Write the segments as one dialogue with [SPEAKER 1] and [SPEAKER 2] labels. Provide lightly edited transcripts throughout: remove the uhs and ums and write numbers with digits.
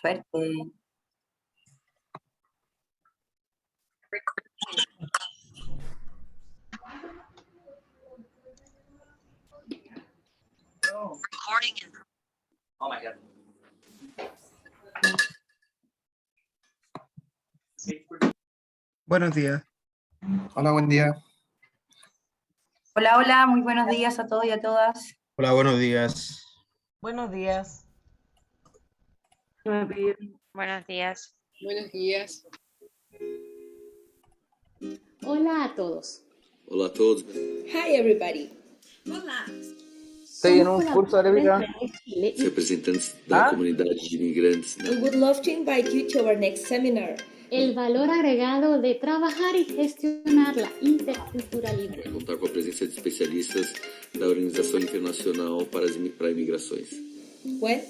[SPEAKER 1] Suerte.
[SPEAKER 2] Oh my God.
[SPEAKER 3] Buenos días.
[SPEAKER 4] Hola, buen día.
[SPEAKER 1] Hola, hola, muy buenos días a todos y a todas.
[SPEAKER 3] Hola, buenos días.
[SPEAKER 5] Buenos días.
[SPEAKER 6] Buenos días.
[SPEAKER 7] Buenos días.
[SPEAKER 8] Hola a todos.
[SPEAKER 9] Hola a todos.
[SPEAKER 7] Hi everybody.
[SPEAKER 10] Olá.
[SPEAKER 4] Estoy en un curso de Arábica.
[SPEAKER 9] Representantes da comunidade de imigrantes.
[SPEAKER 7] We would love to invite you to our next seminar.
[SPEAKER 8] El valor agregado de trabajar y gestionar la interculturalidad.
[SPEAKER 9] Contar com a presença de especialistas da Organização Internacional para Imigrações.
[SPEAKER 7] When?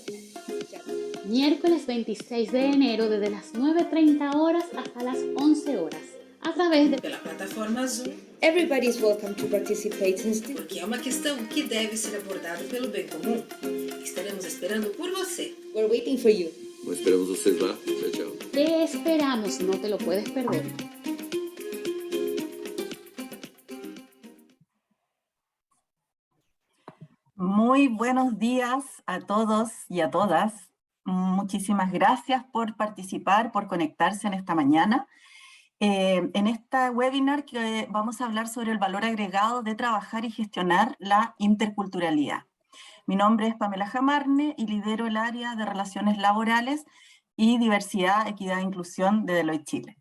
[SPEAKER 8] Miércoles 26 de enero desde las 9:30 horas hasta las 11 horas. A través de
[SPEAKER 10] Pela plataforma Zoom,
[SPEAKER 7] Everybody is welcome to participate
[SPEAKER 10] porque é uma questão que deve ser abordada pelo bem comum. Estaremos esperando por você.
[SPEAKER 7] We're waiting for you.
[SPEAKER 9] Nós esperamos vocês lá. Tchau, tchau.
[SPEAKER 8] Te esperamos, no te lo puedes perder.
[SPEAKER 1] Muy buenos días a todos y a todas. Muchísimas gracias por participar, por conectarse en esta mañana. En esta webinar que vamos a hablar sobre el valor agregado de trabajar y gestionar la interculturalidad. Mi nombre es Pamela Jamarne y lidero el área de Relaciones Laborales y Diversidad, Equidad e Inclusión de Deloitte Chile.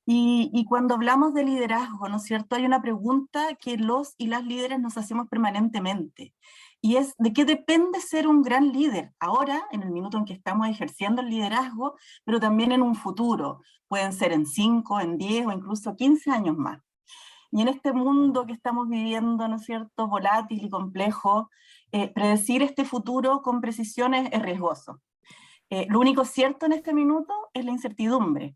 [SPEAKER 1] Y cuando hablamos de liderazgo, ¿no es cierto?, hay una pregunta que los y las líderes nos hacemos permanentemente, y es ¿de qué depende ser un gran líder? Ahora, en el minuto en que estamos ejerciendo el liderazgo, pero también en un futuro, pueden ser en 5, en 10 o incluso 15 años más. Y en este mundo que estamos viviendo, ¿no es cierto?, volátil y complejo, predecir este futuro con precisión es riesgoso. Lo único cierto en este minuto es la incertidumbre,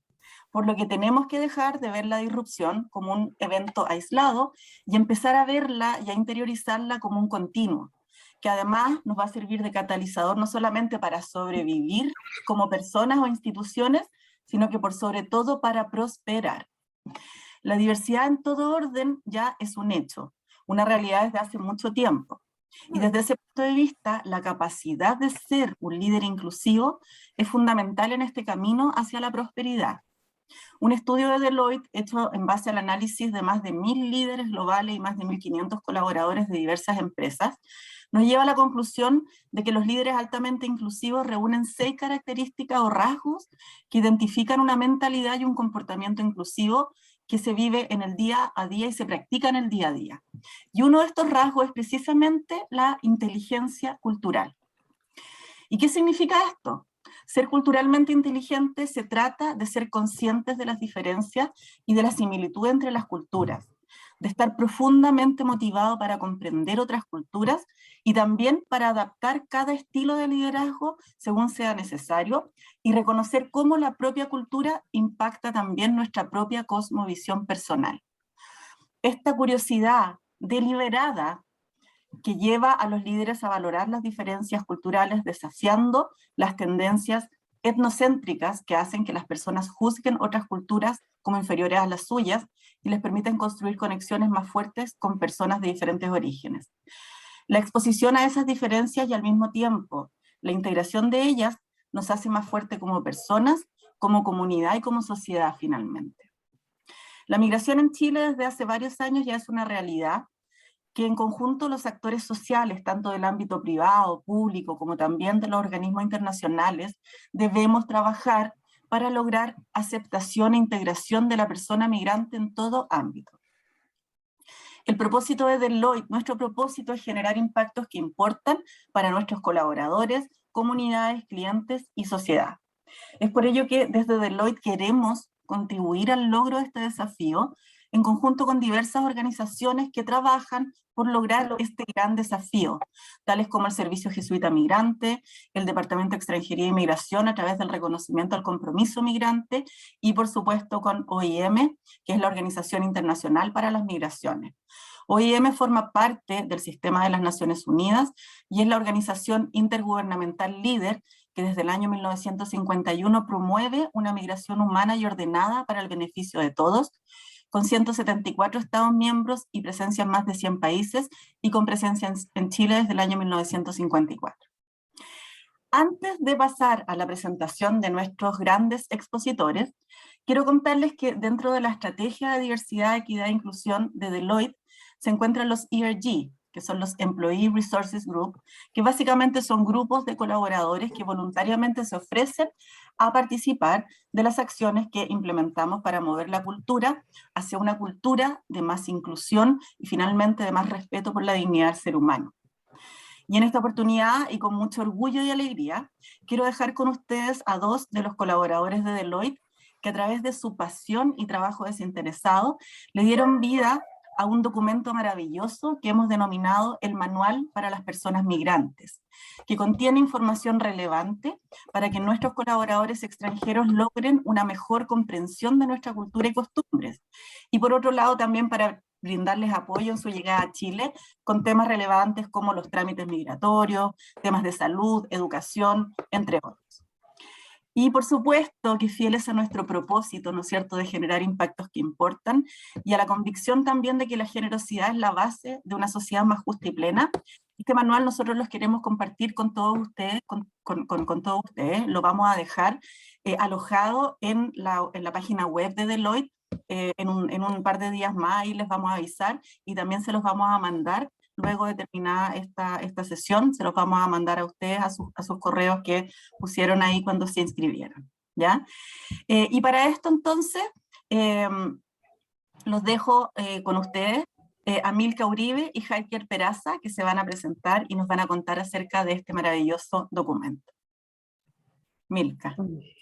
[SPEAKER 1] por lo que tenemos que dejar de ver la disrupción como un evento aislado y empezar a verla y a interiorizarla como un continuo, que además nos va a servir de catalizador no solamente para sobrevivir como personas o instituciones, sino que por sobre todo para prosperar. La diversidad en todo orden ya es un hecho, una realidad desde hace mucho tiempo. Y desde ese punto de vista, la capacidad de ser un líder inclusivo es fundamental en este camino hacia la prosperidad. Un estudio de Deloitte hecho en base al análisis de más de 1000 líderes globales y más de 1500 colaboradores de diversas empresas, nos lleva a la conclusión de que los líderes altamente inclusivos reúnen 6 características o rasgos que identifican una mentalidad y un comportamiento inclusivo que se vive en el día a día y se practica en el día a día. Y uno de estos rasgos es precisamente la inteligencia cultural. ¿Y qué significa esto? Ser culturalmente inteligente se trata de ser conscientes de las diferencias y de la similitud entre las culturas, de estar profundamente motivado para comprender otras culturas y también para adaptar cada estilo de liderazgo según sea necesario y reconocer cómo la propia cultura impacta también nuestra propia cosmovisión personal. Esta curiosidad deliberada que lleva a los líderes a valorar las diferencias culturales desafiando las tendencias etnocéntricas que hacen que las personas juzguen otras culturas como inferiores a las suyas y les permiten construir conexiones más fuertes con personas de diferentes orígenes. La exposición a esas diferencias y al mismo tiempo la integración de ellas nos hace más fuertes como personas, como comunidad y como sociedad finalmente. La migración en Chile desde hace varios años ya es una realidad que en conjunto los actores sociales, tanto del ámbito privado, público, como también de los organismos internacionales, debemos trabajar para lograr aceptación e integración de la persona migrante en todo ámbito. El propósito de Deloitte, nuestro propósito es generar impactos que importan para nuestros colaboradores, comunidades, clientes y sociedad. Es por ello que desde Deloitte queremos contribuir al logro de este desafío en conjunto con diversas organizaciones que trabajan por lograr este gran desafío, tales como el Servicio Jesuita Migrante, el Departamento de Extranjería y Migración a través del reconocimiento al compromiso migrante y por supuesto con OIM, que es la Organización Internacional para las Migraciones. OIM forma parte del sistema de las Naciones Unidas y es la organización intergubernamental líder que desde el año 1951 promueve una migración humana y ordenada para el beneficio de todos, con 174 Estados miembros y presencia en más de 100 países, y con presencia en Chile desde el año 1954. Antes de pasar a la presentación de nuestros grandes expositores, quiero contarles que dentro de la Estrategia de Diversidad, Equidad e Inclusión de Deloitte se encuentran los ERG, que son los Employee Resources Group, que básicamente son grupos de colaboradores que voluntariamente se ofrecen a participar de las acciones que implementamos para mover la cultura hacia una cultura de más inclusión y finalmente de más respeto por la dignidad del ser humano. Y en esta oportunidad, y con mucho orgullo y alegría, quiero dejar con ustedes a dos de los colaboradores de Deloitte que a través de su pasión y trabajo desinteresado le dieron vida a un documento maravilloso que hemos denominado el Manual para las Personas Migrantes, que contiene información relevante para que nuestros colaboradores extranjeros logren una mejor comprensión de nuestra cultura y costumbres. Y por otro lado también para brindarles apoyo en su llegada a Chile con temas relevantes como los trámites migratorios, temas de salud, educación, entre otros. Y por supuesto que fieles a nuestro propósito, ¿no es cierto?, de generar impactos que importan, y a la convicción también de que la generosidad es la base de una sociedad más justa y plena, este manual nosotros los queremos compartir con todos ustedes, con todos ustedes. Lo vamos a dejar alojado en la página web de Deloitte en un par de días más, y les vamos a avisar, y también se los vamos a mandar. Luego de terminada esta sesión, se los vamos a mandar a ustedes a sus correos que pusieron ahí cuando se inscribieron, ¿ya? Y para esto entonces, los dejo con ustedes, a Milka Uribe y Hiker Peraza, que se van a presentar y nos van a contar acerca de este maravilloso documento. Milka.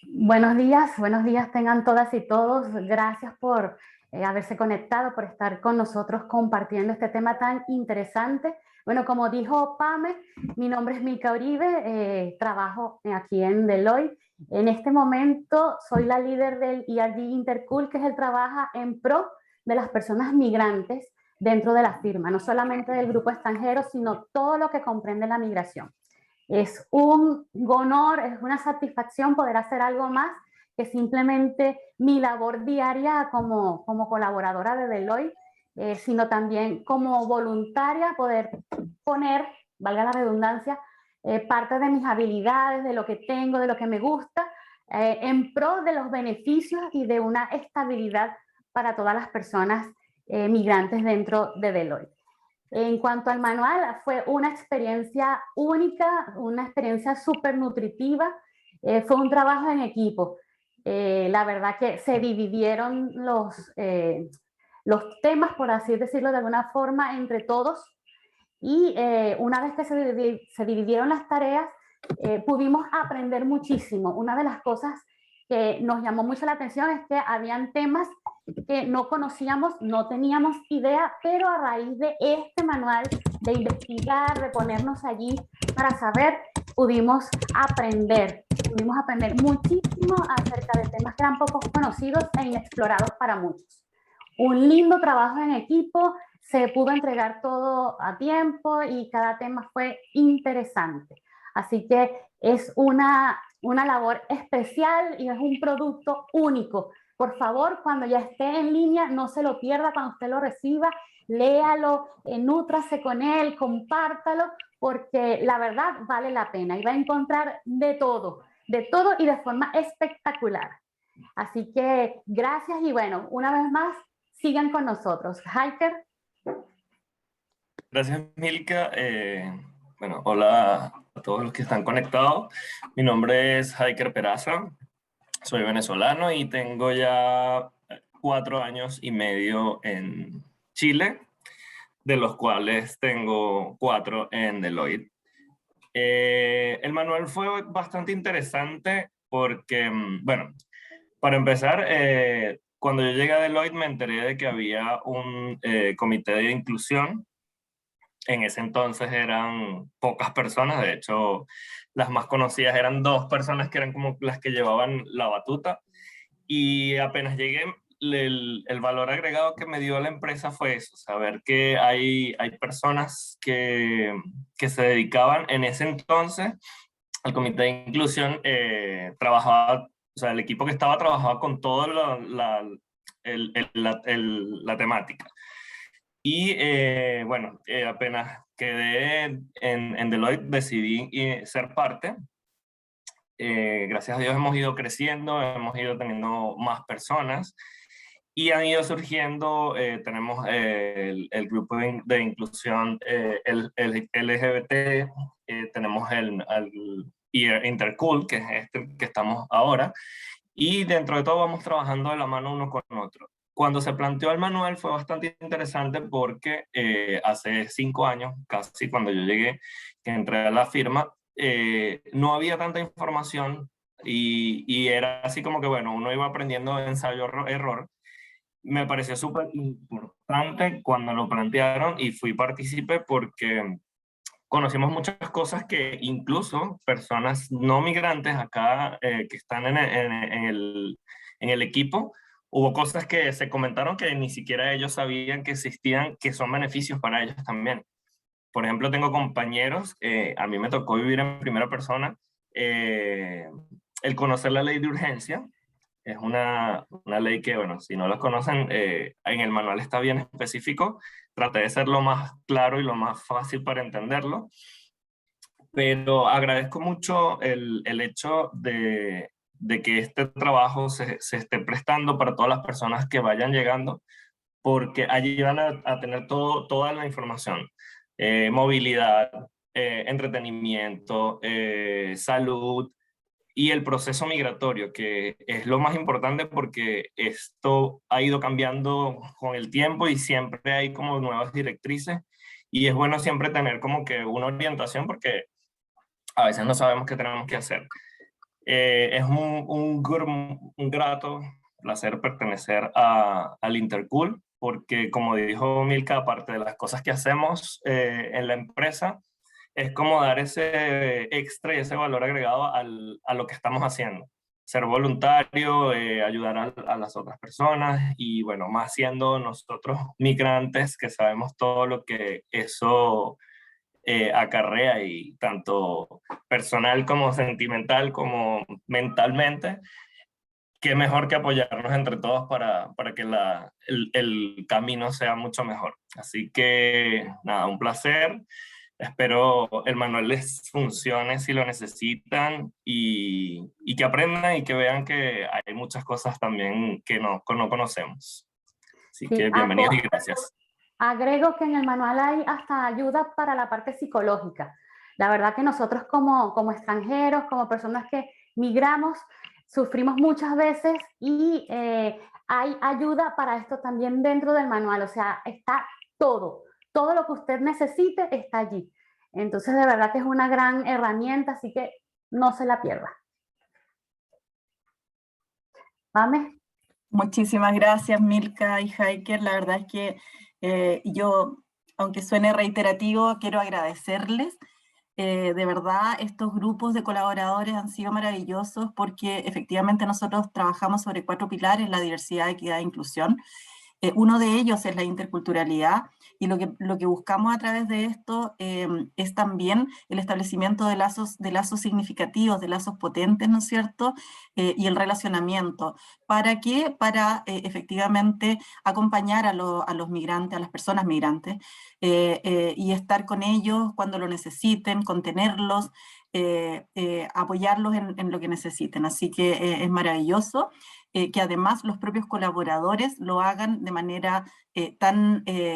[SPEAKER 2] Buenos días tengan todas y todos. Gracias por haberse conectado, por estar con nosotros compartiendo este tema tan interesante. Bueno, como dijo Pame, mi nombre es Milka Uribe, trabajo aquí en Deloitte. En este momento soy la líder del ERG Intercool, que es el trabajo en pro de las personas migrantes dentro de la firma, no solamente del grupo extranjero, sino todo lo que comprende la migración. Es un honor, es una satisfacción poder hacer algo más que simplemente mi labor diaria como colaboradora de Deloitte, sino también como voluntaria poder poner, valga la redundancia, parte de mis habilidades, de lo que tengo, de lo que me gusta, en pro de los beneficios y de una estabilidad para todas las personas migrantes dentro de Deloitte. En cuanto al manual, fue una experiencia única, una experiencia súper nutritiva, fue un trabajo en equipo. La verdad que se dividieron los temas, por así decirlo de alguna forma, entre todos, y una vez que se dividieron las tareas, pudimos aprender muchísimo. Una de las cosas que nos llamó mucho la atención es que habían temas que no conocíamos, no teníamos idea, pero a raíz de este manual, de investigar, de ponernos allí para saber, pudimos aprender muchísimo acerca de temas que eran poco conocidos e inexplorados para muchos. Un lindo trabajo en equipo, se pudo entregar todo a tiempo y cada tema fue interesante. Así que es una labor especial y es un producto único. Por favor, cuando ya esté en línea, no se lo pierda, cuando usted lo reciba, léalo, nútrase con él, compártalo, porque la verdad vale la pena y va a encontrar de todo y de forma espectacular. Así que gracias y bueno, una vez más, sigan con nosotros. Hiker.
[SPEAKER 11] Gracias, Milka. Bueno, hola a todos los que están conectados. Mi nombre es Hiker Peraza. Soy venezolano y tengo ya 4 años y medio en Chile, de los cuales tengo 4 en Deloitte. El manual fue bastante interesante porque, bueno, para empezar, cuando yo llegué a Deloitte me enteré de que había un comité de inclusión. En ese entonces eran pocas personas, de hecho las más conocidas eran 2 personas que eran como las que llevaban la batuta, y apenas llegué el valor agregado que me dio la empresa fue eso, saber que hay personas que se dedicaban en ese entonces el comité de inclusión trabajaba, o sea, el equipo que estaba trabajaba con toda la temática. Y bueno, apenas quedé en Deloitte, decidí ser parte. Gracias a Dios hemos ido creciendo, hemos ido teniendo más personas y han ido surgiendo, tenemos el grupo de inclusión el LGBT, tenemos el Intercool, que es este que estamos ahora, y dentro de todo vamos trabajando de la mano uno con otro. Cuando se planteó el manual fue bastante interesante porque hace 5 años, casi cuando yo llegué, que entré a la firma, no había tanta información y era así como que, bueno, uno iba aprendiendo ensayo-error. Me pareció súper importante cuando lo plantearon y fui partícipe porque conocimos muchas cosas que incluso personas no migrantes acá que están en el equipo, hubo cosas que se comentaron que ni siquiera ellos sabían que existían, que son beneficios para ellos también. Por ejemplo, tengo compañeros, a mí me tocó vivir en primera persona, el conocer la ley de urgencia. Es una ley que, bueno, si no la conocen, en el manual está bien específico. Traté de ser lo más claro y lo más fácil para entenderlo. Pero agradezco mucho el hecho de que este trabajo se esté prestando para todas las personas que vayan llegando, porque allí van a tener toda la información. Movilidad, entretenimiento, salud, y el proceso migratorio, que es lo más importante porque esto ha ido cambiando con el tiempo y siempre hay como nuevas directrices y es bueno siempre tener como que una orientación porque a veces no sabemos qué tenemos que hacer. Es un grato placer pertenecer al Intercool porque, como dijo Milka, aparte de las cosas que hacemos en la empresa, es como dar ese extra y ese valor agregado a lo que estamos haciendo. Ser voluntario, ayudar a las otras personas y bueno, más siendo nosotros migrantes que sabemos todo lo que eso acarrea y tanto personal como sentimental como mentalmente, qué mejor que apoyarnos entre todos para que el camino sea mucho mejor. Así que nada, un placer. Espero el manual les funcione si lo necesitan y que aprendan y que vean que hay muchas cosas también que no conocemos. Así
[SPEAKER 2] Sí,
[SPEAKER 11] que bienvenidos y gracias.
[SPEAKER 2] Agrego que en el manual hay hasta ayuda para la parte psicológica. La verdad que nosotros como extranjeros, como personas que migramos, sufrimos muchas veces y hay ayuda para esto también dentro del manual. O sea, está todo lo que usted necesite está allí. Entonces, de verdad que es una gran herramienta, así que no se la pierda. ¿Vame?
[SPEAKER 1] Muchísimas gracias, Milka y Hiker. La verdad es que yo, aunque suene reiterativo, quiero agradecerles. De verdad, estos grupos de colaboradores han sido maravillosos porque efectivamente nosotros trabajamos sobre 4 pilares: la diversidad, equidad e inclusión. Uno de ellos es la interculturalidad y lo que buscamos a través de esto es también el establecimiento de lazos significativos, de lazos potentes, ¿no es cierto? Y el relacionamiento. ¿Para qué? Para efectivamente acompañar a los migrantes, a las personas migrantes, y estar con ellos cuando lo necesiten, contenerlos, apoyarlos en lo que necesiten. Así que es maravilloso. Que además los propios colaboradores lo hagan de manera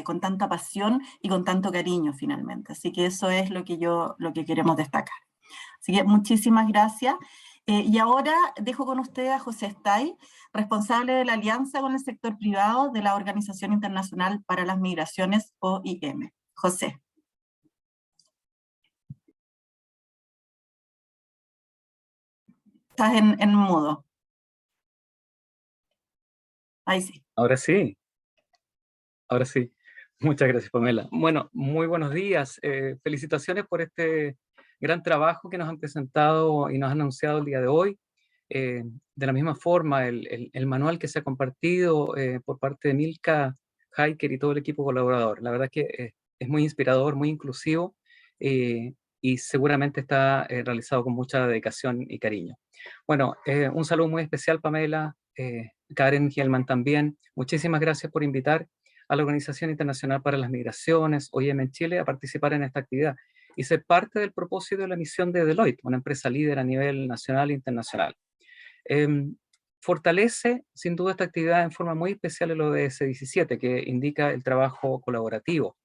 [SPEAKER 1] con tanta pasión y con tanto cariño finalmente. Así que eso es lo que queremos destacar. Así que muchísimas gracias. Y ahora dejo con usted a José Stay, responsable de la alianza con el sector privado de la Organización Internacional para las Migraciones, OIM. José. Estás en mudo. Ahí sí.
[SPEAKER 12] Ahora sí. Ahora sí. Muchas gracias, Pamela. Bueno, muy buenos días. Felicitaciones por este gran trabajo que nos han presentado y nos han anunciado el día de hoy. De la misma forma, el manual que se ha compartido por parte de Milka, Hiker y todo el equipo colaborador. La verdad que es muy inspirador, muy inclusivo y y seguramente está realizado con mucha dedicación y cariño. Bueno, un saludo muy especial, Pamela, Karen Gielman también. Muchísimas gracias por invitar a la Organización Internacional para las Migraciones, OIM en Chile, a participar en esta actividad y ser parte del propósito de la misión de Deloitte, una empresa líder a nivel nacional e internacional. Fortalece, sin duda, esta actividad en forma muy especial el ODS 17, que indica el trabajo colaborativo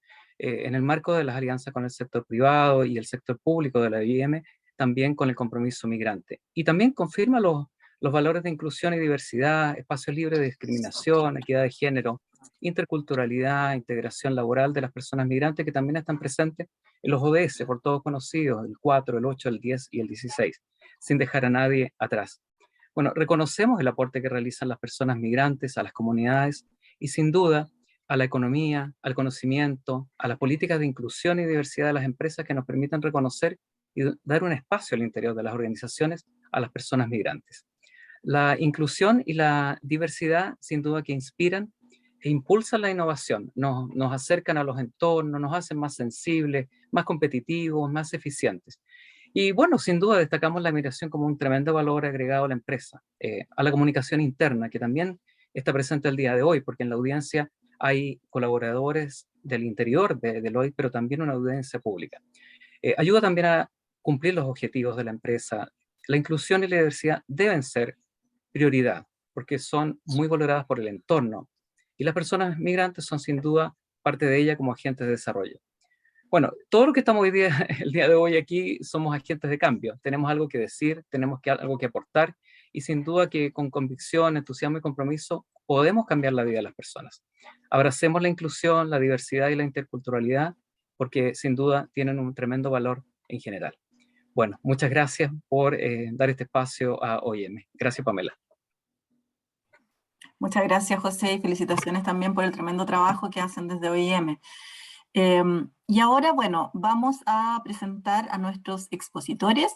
[SPEAKER 12] en el marco de las alianzas con el sector privado y el sector público de la OIM, también con el compromiso migrante. Y también confirma los valores de inclusión y diversidad, espacio libre de discriminación, equidad de género, interculturalidad, integración laboral de las personas migrantes que también están presentes en los ODS, por todos conocidos, el 4, el 8, el 10 y el 16, sin dejar a nadie atrás. Bueno, reconocemos el aporte que realizan las personas migrantes a las comunidades y sin duda a la economía, al conocimiento, a las políticas de inclusión y diversidad de las empresas que nos permiten reconocer y dar un espacio al interior de las organizaciones a las personas migrantes. La inclusión y la diversidad, sin duda, que inspiran e impulsan la innovación, nos acercan a los entornos, nos hacen más sensibles, más competitivos, más eficientes. Y bueno, sin duda destacamos la migración como un tremendo valor agregado a la empresa, a la comunicación interna, que también está presente el día de hoy, porque en la audiencia hay colaboradores del interior de Deloitte, pero también una audiencia pública. Ayuda también a cumplir los objetivos de la empresa. La inclusión y la diversidad deben ser prioridad, porque son muy valoradas por el entorno, y las personas migrantes son sin duda parte de ella como agentes de desarrollo. Bueno, todo lo que estamos hoy día, el día de hoy aquí, somos agentes de cambio. Tenemos algo que decir, tenemos algo que aportar, y sin duda que con convicción, entusiasmo y compromiso podemos cambiar la vida de las personas. Abracemos la inclusión, la diversidad y la interculturalidad, porque sin duda tienen un tremendo valor en general. Bueno, muchas gracias por dar este espacio a OIM. Gracias, Pamela.
[SPEAKER 1] Muchas gracias, José, y felicitaciones también por el tremendo trabajo que hacen desde OIM. Y ahora, bueno, vamos a presentar a nuestros expositores.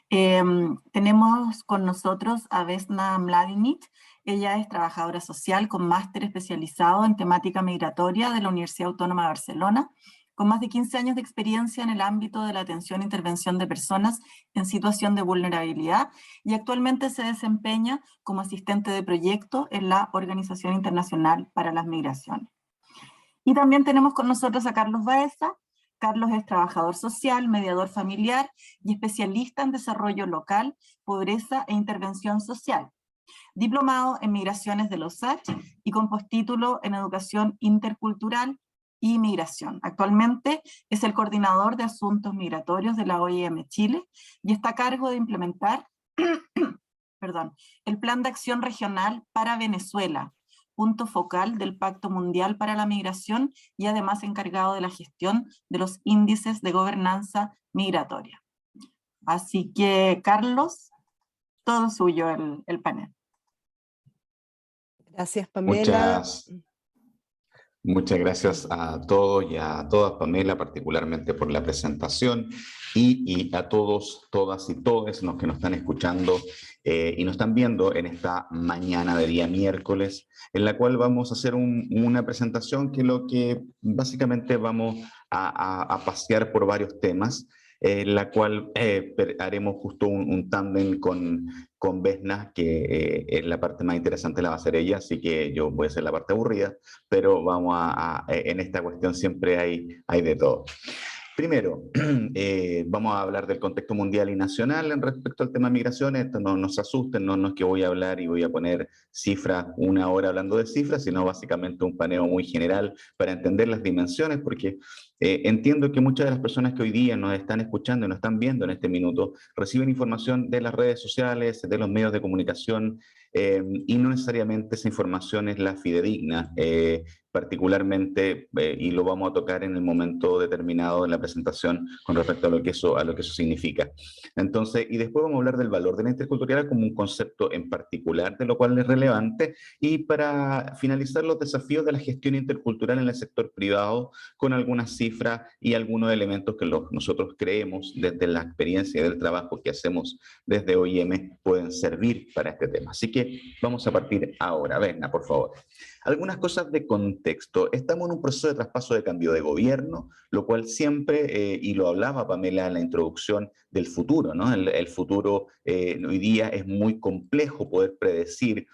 [SPEAKER 1] Tenemos con nosotros a Vesna Mladinic. Ella es trabajadora social con máster especializado en temática migratoria de la Universidad Autónoma de Barcelona, con más de 15 años de experiencia en el ámbito de la atención e intervención de personas en situación de vulnerabilidad, y actualmente se desempeña como asistente de proyecto en la Organización Internacional para las Migraciones. Y también tenemos con nosotros a Carlos Baeza. Carlos es trabajador social, mediador familiar y especialista en desarrollo local, pobreza e intervención social. Diplomado en migraciones de la USACH y con postítulo en educación intercultural y migración. Actualmente es el coordinador de asuntos migratorios de la OIM Chile y está a cargo de implementar el Plan de Acción Regional para Venezuela, punto focal del Pacto Mundial para la Migración, y además encargado de la gestión de los índices de gobernanza migratoria. Así que, Carlos, todo suyo el panel.
[SPEAKER 5] Gracias, Pamela.
[SPEAKER 13] Muchas gracias a todos y a todas, Pamela, particularmente por la presentación, y a todos, todas y todos los que nos están escuchando y nos están viendo en esta mañana de día miércoles, en la cual vamos a hacer una presentación que básicamente vamos a pasear por varios temas, en la cual haremos justo un tándem con Vesna, que en la parte más interesante la va a hacer ella, así que yo voy a hacer la parte aburrida, pero vamos en esta cuestión siempre hay de todo. Primero, vamos a hablar del contexto mundial y nacional en respecto al tema de migraciones. Esto no se asusten, no es que voy a hablar y voy a poner cifras, una hora hablando de cifras, sino básicamente un paneo muy general para entender las dimensiones, porque entiendo que muchas de las personas que hoy día nos están escuchando y nos están viendo en este minuto reciben información de las redes sociales, de los medios de comunicación, y no necesariamente esa información es la fidedigna, particularmente, y lo vamos a tocar en el momento determinado en la presentación con respecto a lo que eso significa. Entonces, y después vamos a hablar del valor de la interculturalidad como un concepto en particular, de lo cual es relevante, y para finalizar los desafíos de la gestión intercultural en el sector privado con algunas cifras cifras y algunos elementos que nosotros creemos desde la experiencia del trabajo que hacemos desde OIM pueden servir para este tema. Así que vamos a partir ahora. Venga, por favor. Algunas cosas de contexto. Estamos en un proceso de traspaso de cambio de gobierno, lo cual siempre, y lo hablaba Pamela en la introducción, del futuro, ¿no? El futuro hoy día es muy complejo poder predecir,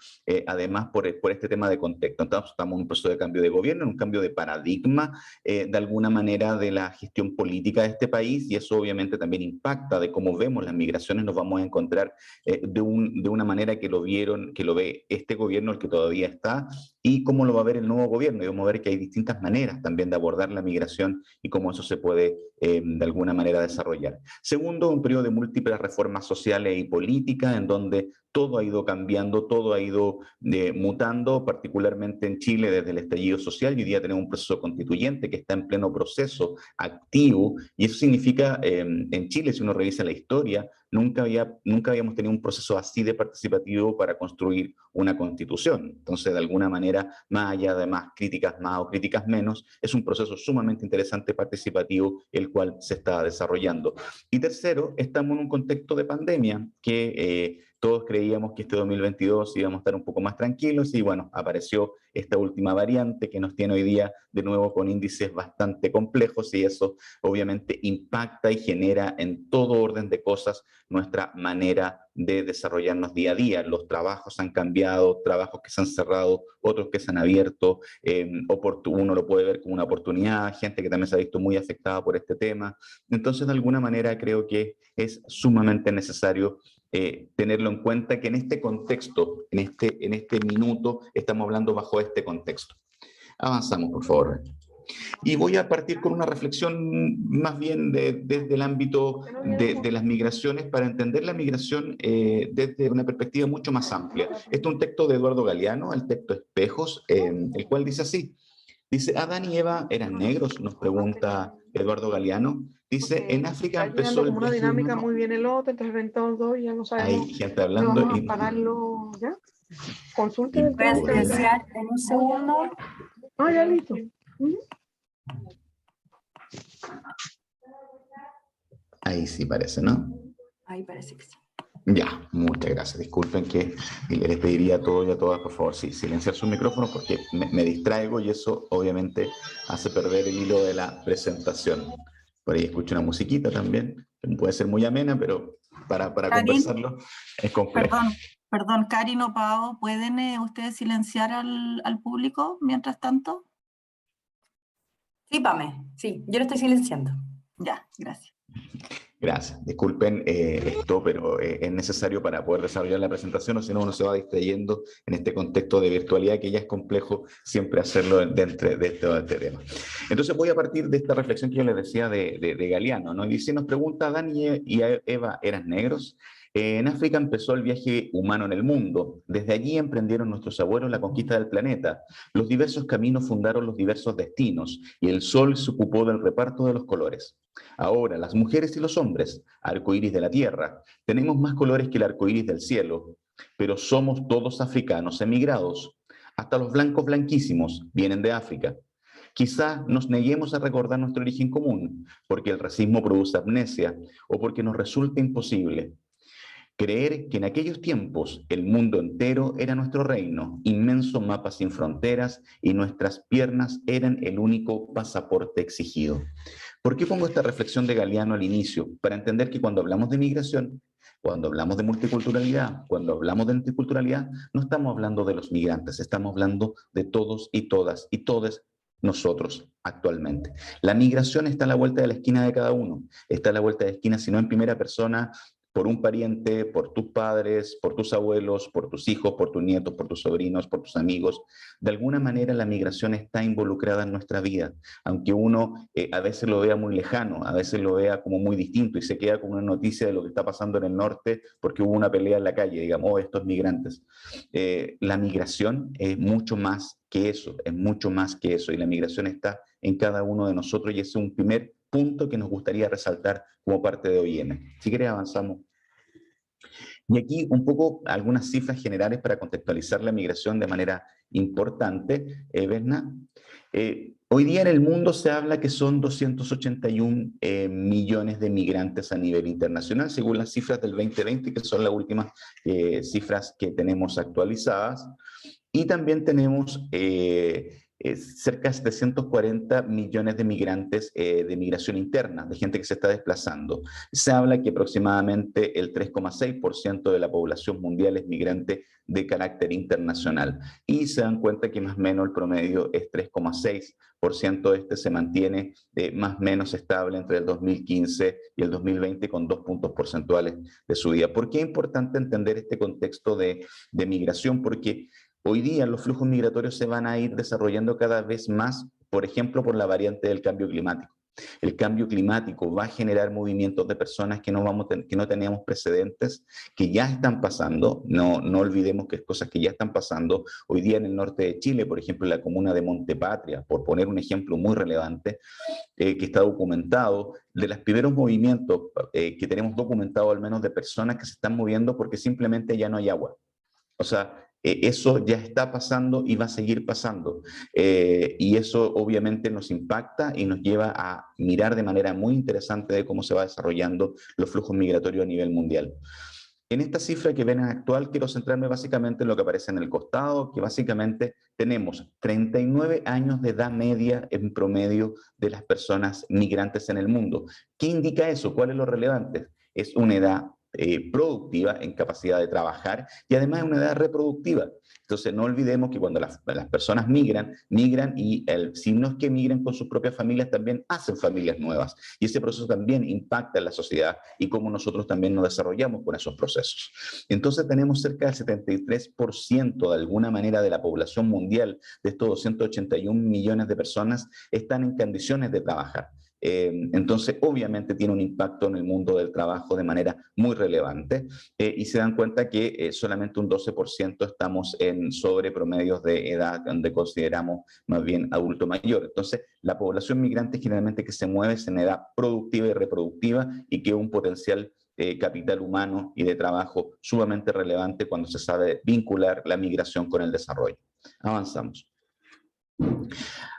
[SPEAKER 13] además por este tema de contexto. Entonces, estamos en un proceso de cambio de gobierno, en un cambio de paradigma, de alguna manera, de la gestión política de este país, y eso obviamente también impacta de cómo vemos las migraciones. Nos vamos a encontrar de una manera que lo ve este gobierno, el que todavía está, y cómo lo va a ver el nuevo gobierno. Y vamos a ver que hay distintas maneras también de abordar la migración y cómo eso se puede de alguna manera desarrollar. Segundo, un periodo de múltiples reformas sociales y políticas en donde todo ha ido cambiando, todo ha ido mutando, particularmente en Chile desde el estallido social. Y hoy día tenemos un proceso constituyente que está en pleno proceso activo, y eso significa, en Chile, si uno revisa la historia, nunca habíamos tenido un proceso así de participativo para construir una constitución. Entonces, de alguna manera, más allá de más críticas más o críticas menos, es un proceso sumamente interesante, participativo, el cual se está desarrollando. Y tercero, estamos en un contexto de pandemia que todos creíamos que este 2022 íbamos a estar un poco más tranquilos, y bueno, apareció esta última variante que nos tiene hoy día de nuevo con índices bastante complejos, y eso obviamente impacta y genera en todo orden de cosas nuestra manera de desarrollarnos día a día. Los trabajos han cambiado, trabajos que se han cerrado, otros que se han abierto, uno lo puede ver como una oportunidad, gente que también se ha visto muy afectada por este tema. Entonces, de alguna manera, creo que es sumamente necesario tenerlo en cuenta, que en este contexto, en este minuto, estamos hablando bajo este contexto. Avanzamos, por favor. Y voy a partir con una reflexión más bien desde el ámbito de las migraciones, para entender la migración desde una perspectiva mucho más amplia. Este es un texto de Eduardo Galeano, el texto Espejos, el cual dice así. Dice, ¿Adán y Eva eran negros?, nos pregunta Eduardo Galeano. Dice, en África empezó el
[SPEAKER 14] como una dinámica muy bien el otro, entonces ven todos dos y ya no sabemos.
[SPEAKER 13] Hay gente hablando.
[SPEAKER 14] Vamos a pararlo ya. Consulte el
[SPEAKER 1] ¿Puedes silenciar en un segundo?
[SPEAKER 14] Ah, ya listo.
[SPEAKER 13] Ahí sí parece, ¿no?
[SPEAKER 1] Ahí parece que sí.
[SPEAKER 13] Ya, muchas gracias. Disculpen que les pediría a todos y a todas, por favor, sí, silenciar sus micrófonos, porque me distraigo y eso obviamente hace perder el hilo de la presentación. Por ahí escucho una musiquita también, que puede ser muy amena, pero para conversarlo es complejo.
[SPEAKER 1] Perdón, Karin o Pao, ¿pueden ustedes silenciar al público mientras tanto?
[SPEAKER 15] Sí, Pame, sí, yo lo estoy silenciando.
[SPEAKER 1] Ya, gracias.
[SPEAKER 13] Gracias. Disculpen esto, pero es necesario para poder desarrollar la presentación, o si no uno se va distrayendo en este contexto de virtualidad, que ya es complejo siempre hacerlo dentro de este tema. Entonces voy a partir de esta reflexión que yo les decía de Galeano, ¿no? Y dice, nos pregunta, ¿Adán y Eva eran negros? En África empezó el viaje humano en el mundo. Desde allí emprendieron nuestros abuelos la conquista del planeta. Los diversos caminos fundaron los diversos destinos, y el sol se ocupó del reparto de los colores. Ahora, las mujeres y los hombres, arcoíris de la tierra, tenemos más colores que el arcoíris del cielo, pero somos todos africanos emigrados. Hasta los blancos blanquísimos vienen de África. Quizá nos neguemos a recordar nuestro origen común, porque el racismo produce amnesia, o porque nos resulta imposible creer que en aquellos tiempos el mundo entero era nuestro reino, inmenso mapa sin fronteras, y nuestras piernas eran el único pasaporte exigido. ¿Por qué pongo esta reflexión de Galeano al inicio? Para entender que cuando hablamos de migración, cuando hablamos de multiculturalidad, cuando hablamos de interculturalidad, no estamos hablando de los migrantes, estamos hablando de todos y todas y todes nosotros actualmente. La migración está a la vuelta de la esquina de cada uno, está a la vuelta de la esquina, si no en primera persona, por un pariente, por tus padres, por tus abuelos, por tus hijos, por tus nietos, por tus sobrinos, por tus amigos. De alguna manera la migración está involucrada en nuestra vida, aunque uno a veces lo vea muy lejano, a veces lo vea como muy distinto y se queda con una noticia de lo que está pasando en el norte porque hubo una pelea en la calle, digamos, oh, estos migrantes. La migración es mucho más que eso, es mucho más que eso, y la migración está en cada uno de nosotros, y ese es un primer punto que nos gustaría resaltar como parte de OIM. Si quieres avanzamos. Y aquí un poco algunas cifras generales para contextualizar la migración de manera importante, Berna. Hoy día en el mundo se habla que son 281 millones de migrantes a nivel internacional, según las cifras del 2020, que son las últimas cifras que tenemos actualizadas. Y también tenemos cerca de 740 millones de migrantes de migración interna, de gente que se está desplazando. Se habla que aproximadamente el 3,6% de la población mundial es migrante de carácter internacional. Y se dan cuenta que más o menos el promedio es 3,6%. Este se mantiene más o menos estable entre el 2015 y el 2020 con 2 puntos porcentuales de subida. ¿Por qué es importante entender este contexto de migración? Porque hoy día los flujos migratorios se van a ir desarrollando cada vez más, por ejemplo, por la variante del cambio climático. El cambio climático va a generar movimientos de personas que no teníamos precedentes, que ya están pasando. No olvidemos que es cosas que ya están pasando. Hoy día en el norte de Chile, por ejemplo, en la comuna de Montepatria, por poner un ejemplo muy relevante, que está documentado, de los primeros movimientos que tenemos documentado al menos de personas que se están moviendo porque simplemente ya no hay agua. O sea, eso ya está pasando y va a seguir pasando. Y eso obviamente nos impacta y nos lleva a mirar de manera muy interesante de cómo se va desarrollando los flujos migratorios a nivel mundial. En esta cifra que ven actual, quiero centrarme básicamente en lo que aparece en el costado, que básicamente tenemos 39 años de edad media en promedio de las personas migrantes en el mundo. ¿Qué indica eso? ¿Cuál es lo relevante? Es una edad productiva en capacidad de trabajar y además es una edad reproductiva. Entonces no olvidemos que cuando las personas migran y el signo es que migran con sus propias familias, también hacen familias nuevas y ese proceso también impacta en la sociedad y cómo nosotros también nos desarrollamos con esos procesos. Entonces tenemos cerca del 73% de alguna manera de la población mundial, de estos 281 millones de personas, están en condiciones de trabajar. Entonces, obviamente tiene un impacto en el mundo del trabajo de manera muy relevante y se dan cuenta que solamente un 12% estamos en sobrepromedios de edad donde consideramos más bien adulto mayor. Entonces, la población migrante generalmente que se mueve es en edad productiva y reproductiva y que un potencial capital humano y de trabajo sumamente relevante cuando se sabe vincular la migración con el desarrollo. Avanzamos.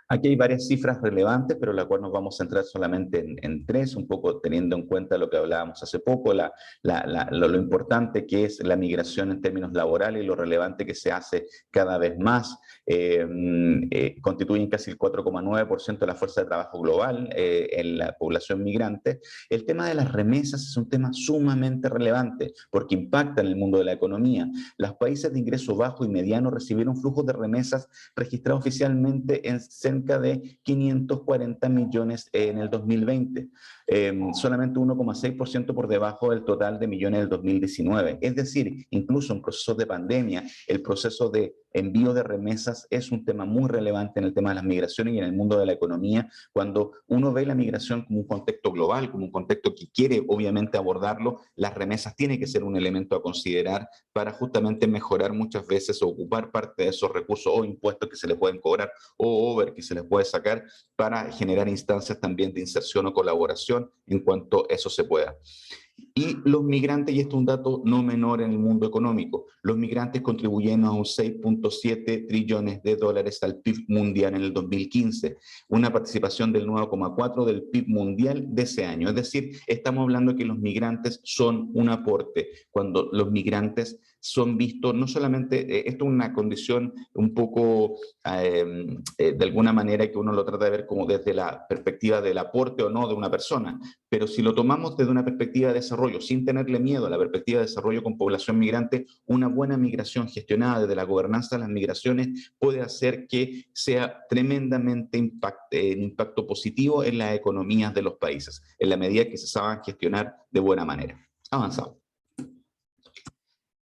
[SPEAKER 13] Aquí hay varias cifras relevantes, pero la cual nos vamos a centrar solamente en tres, un poco teniendo en cuenta lo que hablábamos hace poco, lo importante que es la migración en términos laborales y lo relevante que se hace cada vez más. Constituyen casi el 4,9% de la fuerza de trabajo global en la población migrante. El tema de las remesas es un tema sumamente relevante porque impacta en el mundo de la economía. Los países de ingreso bajo y mediano recibieron flujos de remesas registrados oficialmente en cerca de 540 millones en el 2020, solamente 1,6% por debajo del total de millones del 2019. Es decir, incluso en procesos de pandemia, el proceso de envío de remesas es un tema muy relevante en el tema de las migraciones y en el mundo de la economía, cuando uno ve la migración como un contexto global, como un contexto que quiere obviamente abordarlo, las remesas tienen que ser un elemento a considerar para justamente mejorar muchas veces o ocupar parte de esos recursos o impuestos que se le pueden cobrar o over que se les puede sacar para generar instancias también de inserción o colaboración en cuanto eso se pueda. Y los migrantes, y esto es un dato no menor en el mundo económico, los migrantes contribuyeron a un 6,7 trillones de dólares al PIB mundial en el 2015, una participación del 9,4% del PIB mundial de ese año. Es decir, estamos hablando de que los migrantes son un aporte, cuando los migrantes son vistos, no solamente, esto es una condición un poco, de alguna manera que uno lo trata de ver como desde la perspectiva del aporte o no de una persona, pero si lo tomamos desde una perspectiva de desarrollo, sin tenerle miedo a la perspectiva de desarrollo con población migrante, una buena migración gestionada desde la gobernanza de las migraciones puede hacer que sea tremendamente impacto positivo en las economías de los países, en la medida que se saben gestionar de buena manera. Avanzamos.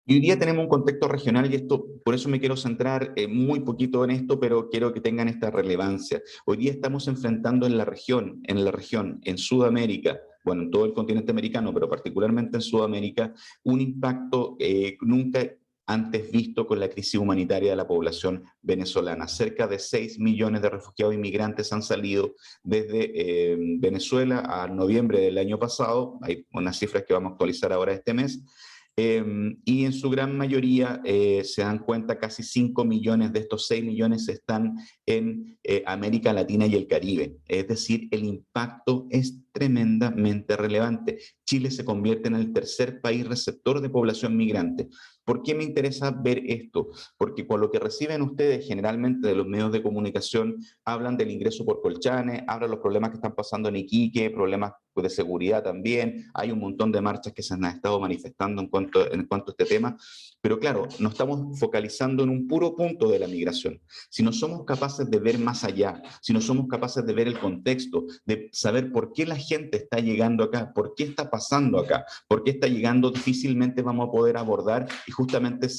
[SPEAKER 13] Y hoy día tenemos un contexto regional y esto, por eso me quiero centrar muy poquito en esto, pero quiero que tengan esta relevancia. Hoy día estamos enfrentando en la región, en Sudamérica, bueno, en todo el continente americano, pero particularmente en Sudamérica, un impacto nunca antes visto con la crisis humanitaria de la población venezolana. Cerca de 6 millones de refugiados inmigrantes han salido desde Venezuela a noviembre del año pasado, hay unas cifras que vamos a actualizar ahora este mes, Y en su gran mayoría se dan cuenta casi 5 millones de estos 6 millones están en América Latina y el Caribe. Es decir, el impacto es tremendamente relevante. Chile se convierte en el tercer país receptor de población migrante. ¿Por qué me interesa ver esto? Porque con lo que reciben ustedes generalmente de los medios de comunicación, hablan del ingreso por Colchane, hablan de los problemas que están pasando en Iquique, problemas de seguridad también, hay un montón de marchas que se han estado manifestando en cuanto a este tema, pero claro, nos estamos focalizando en un puro punto de la migración. Si no somos capaces de ver más allá, si no somos capaces de ver el contexto, de saber por qué la gente está llegando acá, por qué está pasando acá, por qué está llegando, difícilmente vamos a poder abordar y justamente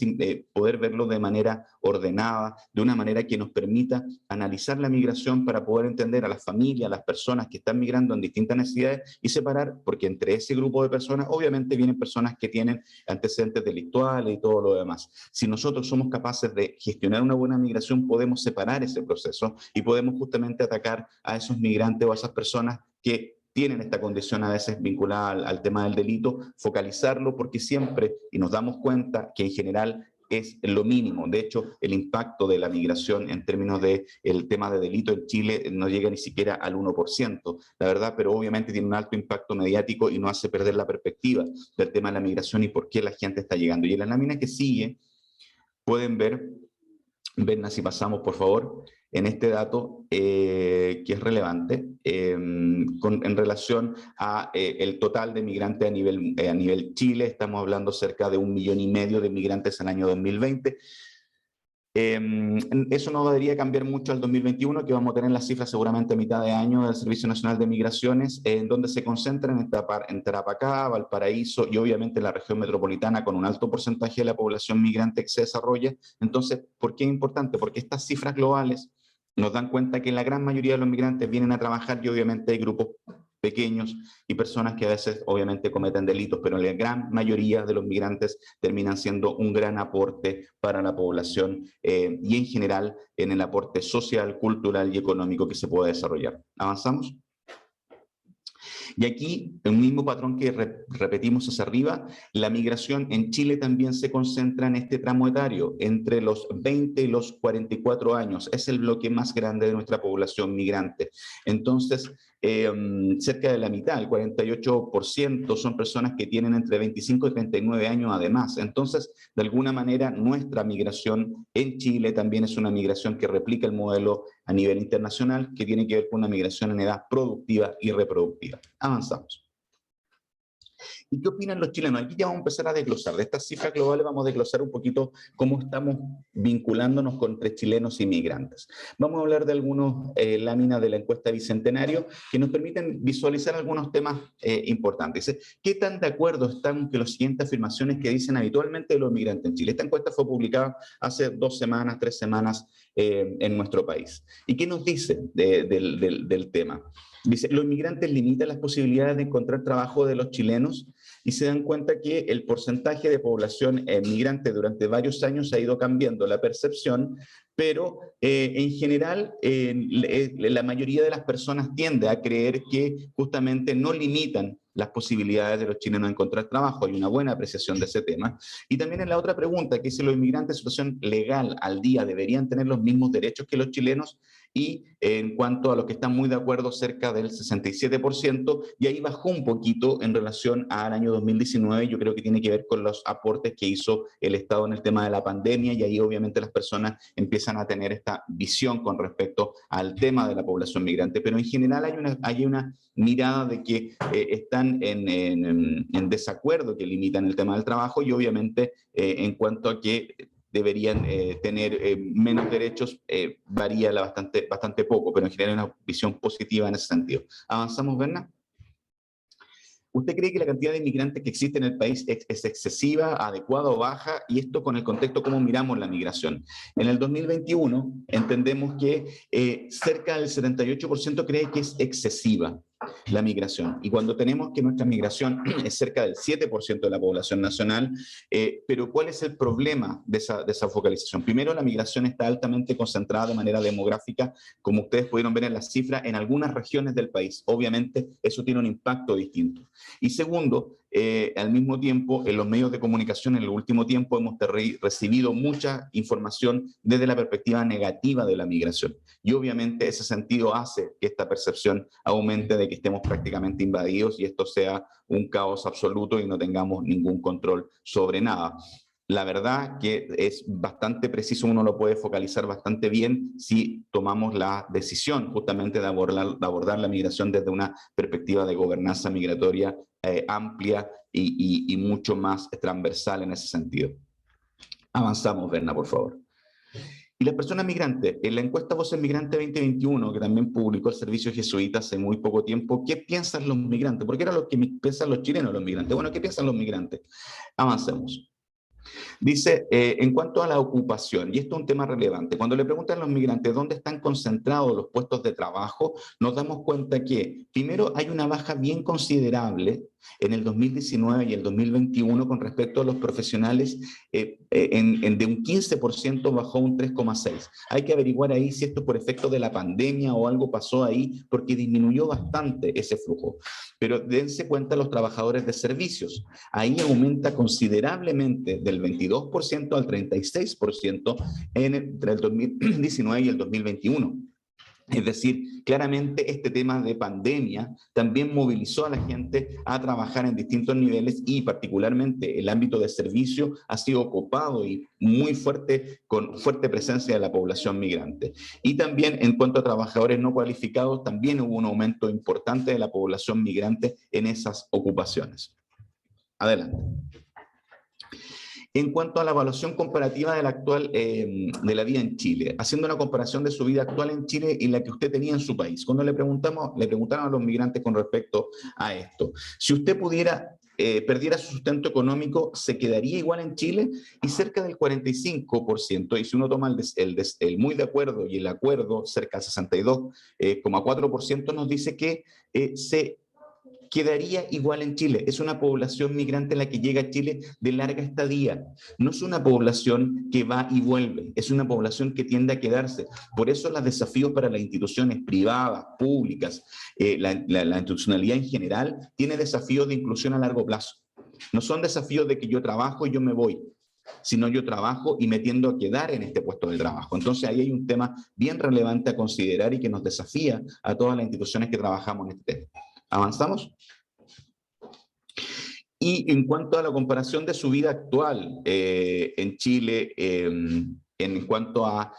[SPEAKER 13] poder verlo de manera ordenada, de una manera que nos permita analizar la migración para poder entender a las familias, a las personas que están migrando en distintas necesidades y separar, porque entre ese grupo de personas obviamente vienen personas que tienen antecedentes delictuales y todo lo demás. Si nosotros somos capaces de gestionar una buena migración, podemos separar ese proceso y podemos justamente atacar a esos migrantes o a esas personas que tienen esta condición a veces vinculada al tema del delito, focalizarlo porque siempre, y nos damos cuenta que en general es lo mínimo. De hecho, el impacto de la migración en términos del tema de delito en Chile no llega ni siquiera al 1%, la verdad, pero obviamente tiene un alto impacto mediático y no hace perder la perspectiva del tema de la migración y por qué la gente está llegando. Y en la lámina que sigue, pueden ver, Berna, si pasamos por favor, en este dato que es relevante en relación a el total de migrantes a nivel Chile. Estamos hablando cerca de 1,5 millones de migrantes en el año 2020. Eso no debería cambiar mucho al 2021, que vamos a tener las cifras seguramente a mitad de año del Servicio Nacional de Migraciones, en donde se concentran en Tarapacá, Valparaíso y obviamente la región metropolitana con un alto porcentaje de la población migrante que se desarrolla. Entonces, ¿por qué es importante? Porque estas cifras globales nos dan cuenta que la gran mayoría de los migrantes vienen a trabajar y obviamente hay grupos pequeños y personas que a veces obviamente cometen delitos, pero la gran mayoría de los migrantes terminan siendo un gran aporte para la población y en general en el aporte social, cultural y económico que se puede desarrollar. ¿Avanzamos? Y aquí, el mismo patrón que repetimos hacia arriba, la migración en Chile también se concentra en este tramo etario, entre los 20 y los 44 años. Es el bloque más grande de nuestra población migrante. Entonces, cerca de la mitad, el 48%, son personas que tienen entre 25 y 39 años además. Entonces, de alguna manera, nuestra migración en Chile también es una migración que replica el modelo a nivel internacional, que tiene que ver con una migración en edad productiva y reproductiva. Avanzamos. ¿Y qué opinan los chilenos? Aquí ya vamos a empezar a desglosar. De estas cifras globales vamos a desglosar un poquito cómo estamos vinculándonos entre chilenos y migrantes. Vamos a hablar de algunas láminas de la encuesta Bicentenario que nos permiten visualizar algunos temas importantes. Dice, ¿qué tan de acuerdo están con las siguientes afirmaciones que dicen habitualmente los migrantes en Chile? Esta encuesta fue publicada hace 2 semanas, 3 semanas en nuestro país. ¿Y qué nos dice del tema? Dice, los migrantes limitan las posibilidades de encontrar trabajo de los chilenos y se dan cuenta que el porcentaje de población migrante durante varios años ha ido cambiando la percepción, pero en general la mayoría de las personas tiende a creer que justamente no limitan las posibilidades de los chilenos de encontrar trabajo. Hay una buena apreciación de ese tema. Y también en la otra pregunta, que si los inmigrantes en situación legal al día deberían tener los mismos derechos que los chilenos, y en cuanto a los que están muy de acuerdo, cerca del 67%, y ahí bajó un poquito en relación al año 2019, yo creo que tiene que ver con los aportes que hizo el Estado en el tema de la pandemia, y ahí obviamente las personas empiezan a tener esta visión con respecto al tema de la población migrante, pero en general hay una mirada de que están en desacuerdo, que limitan el tema del trabajo, y obviamente en cuanto a que deberían tener menos derechos, varía bastante poco, pero en general hay una visión positiva en ese sentido. ¿Avanzamos, Berna? ¿Usted cree que la cantidad de inmigrantes que existe en el país es excesiva, adecuada o baja? Y esto con el contexto, ¿cómo miramos la migración? En el 2021 entendemos que cerca del 78% cree que es excesiva. la migración. Y cuando tenemos que nuestra migración es cerca del 7% de la población nacional, pero ¿cuál es el problema de esa focalización? Primero, la migración está altamente concentrada de manera demográfica, como ustedes pudieron ver en las cifras, en algunas regiones del país. Obviamente, eso tiene un impacto distinto. Y segundo, al mismo tiempo, en los medios de comunicación en el último tiempo hemos recibido mucha información desde la perspectiva negativa de la migración. Y obviamente ese sentido hace que esta percepción aumente de que estemos prácticamente invadidos y esto sea un caos absoluto y no tengamos ningún control sobre nada. La verdad que es bastante preciso, uno lo puede focalizar bastante bien si tomamos la decisión justamente de abordar la migración desde una perspectiva de gobernanza migratoria amplia y mucho más transversal en ese sentido. Avanzamos, Berna, por favor. Y las personas migrantes, en la encuesta Voces Migrantes 2021, que también publicó el Servicio Jesuita hace muy poco tiempo, ¿qué piensan los migrantes? Porque era lo que piensan los chilenos los migrantes. Bueno, ¿qué piensan los migrantes? Avancemos. Dice, en cuanto a la ocupación, y esto es un tema relevante, cuando le preguntan a los migrantes dónde están concentrados los puestos de trabajo, nos damos cuenta que, primero, hay una baja bien considerable en el 2019 y el 2021 con respecto a los profesionales, de un 15% bajó un 3,6%. Hay que averiguar ahí si esto es por efecto de la pandemia o algo pasó ahí, porque disminuyó bastante ese flujo. Pero dense cuenta los trabajadores de servicios. Ahí aumenta considerablemente del 22% al 36% entre el 2019 y el 2021. Es decir, claramente este tema de pandemia también movilizó a la gente a trabajar en distintos niveles y particularmente el ámbito de servicio ha sido ocupado y muy fuerte, con fuerte presencia de la población migrante. Y también en cuanto a trabajadores no cualificados, también hubo un aumento importante de la población migrante en esas ocupaciones. Adelante. En cuanto a la evaluación comparativa de la actual de la vida en Chile, haciendo una comparación de su vida actual en Chile y la que usted tenía en su país. Cuando le preguntaron a los migrantes con respecto a esto, si usted perdiera su sustento económico, ¿se quedaría igual en Chile? Y cerca del 45%, y si uno toma el muy de acuerdo y el acuerdo, cerca del 62,4%, nos dice que se quedaría igual en Chile. Es una población migrante la que llega a Chile de larga estadía. No es una población que va y vuelve, es una población que tiende a quedarse. Por eso los desafíos para las instituciones privadas, públicas, la institucionalidad en general, tiene desafíos de inclusión a largo plazo. No son desafíos de que yo trabajo y yo me voy, sino yo trabajo y me tiendo a quedar en este puesto de trabajo. Entonces ahí hay un tema bien relevante a considerar y que nos desafía a todas las instituciones que trabajamos en este tema. ¿Avanzamos? Y en cuanto a la comparación de su vida actual en Chile, en cuanto a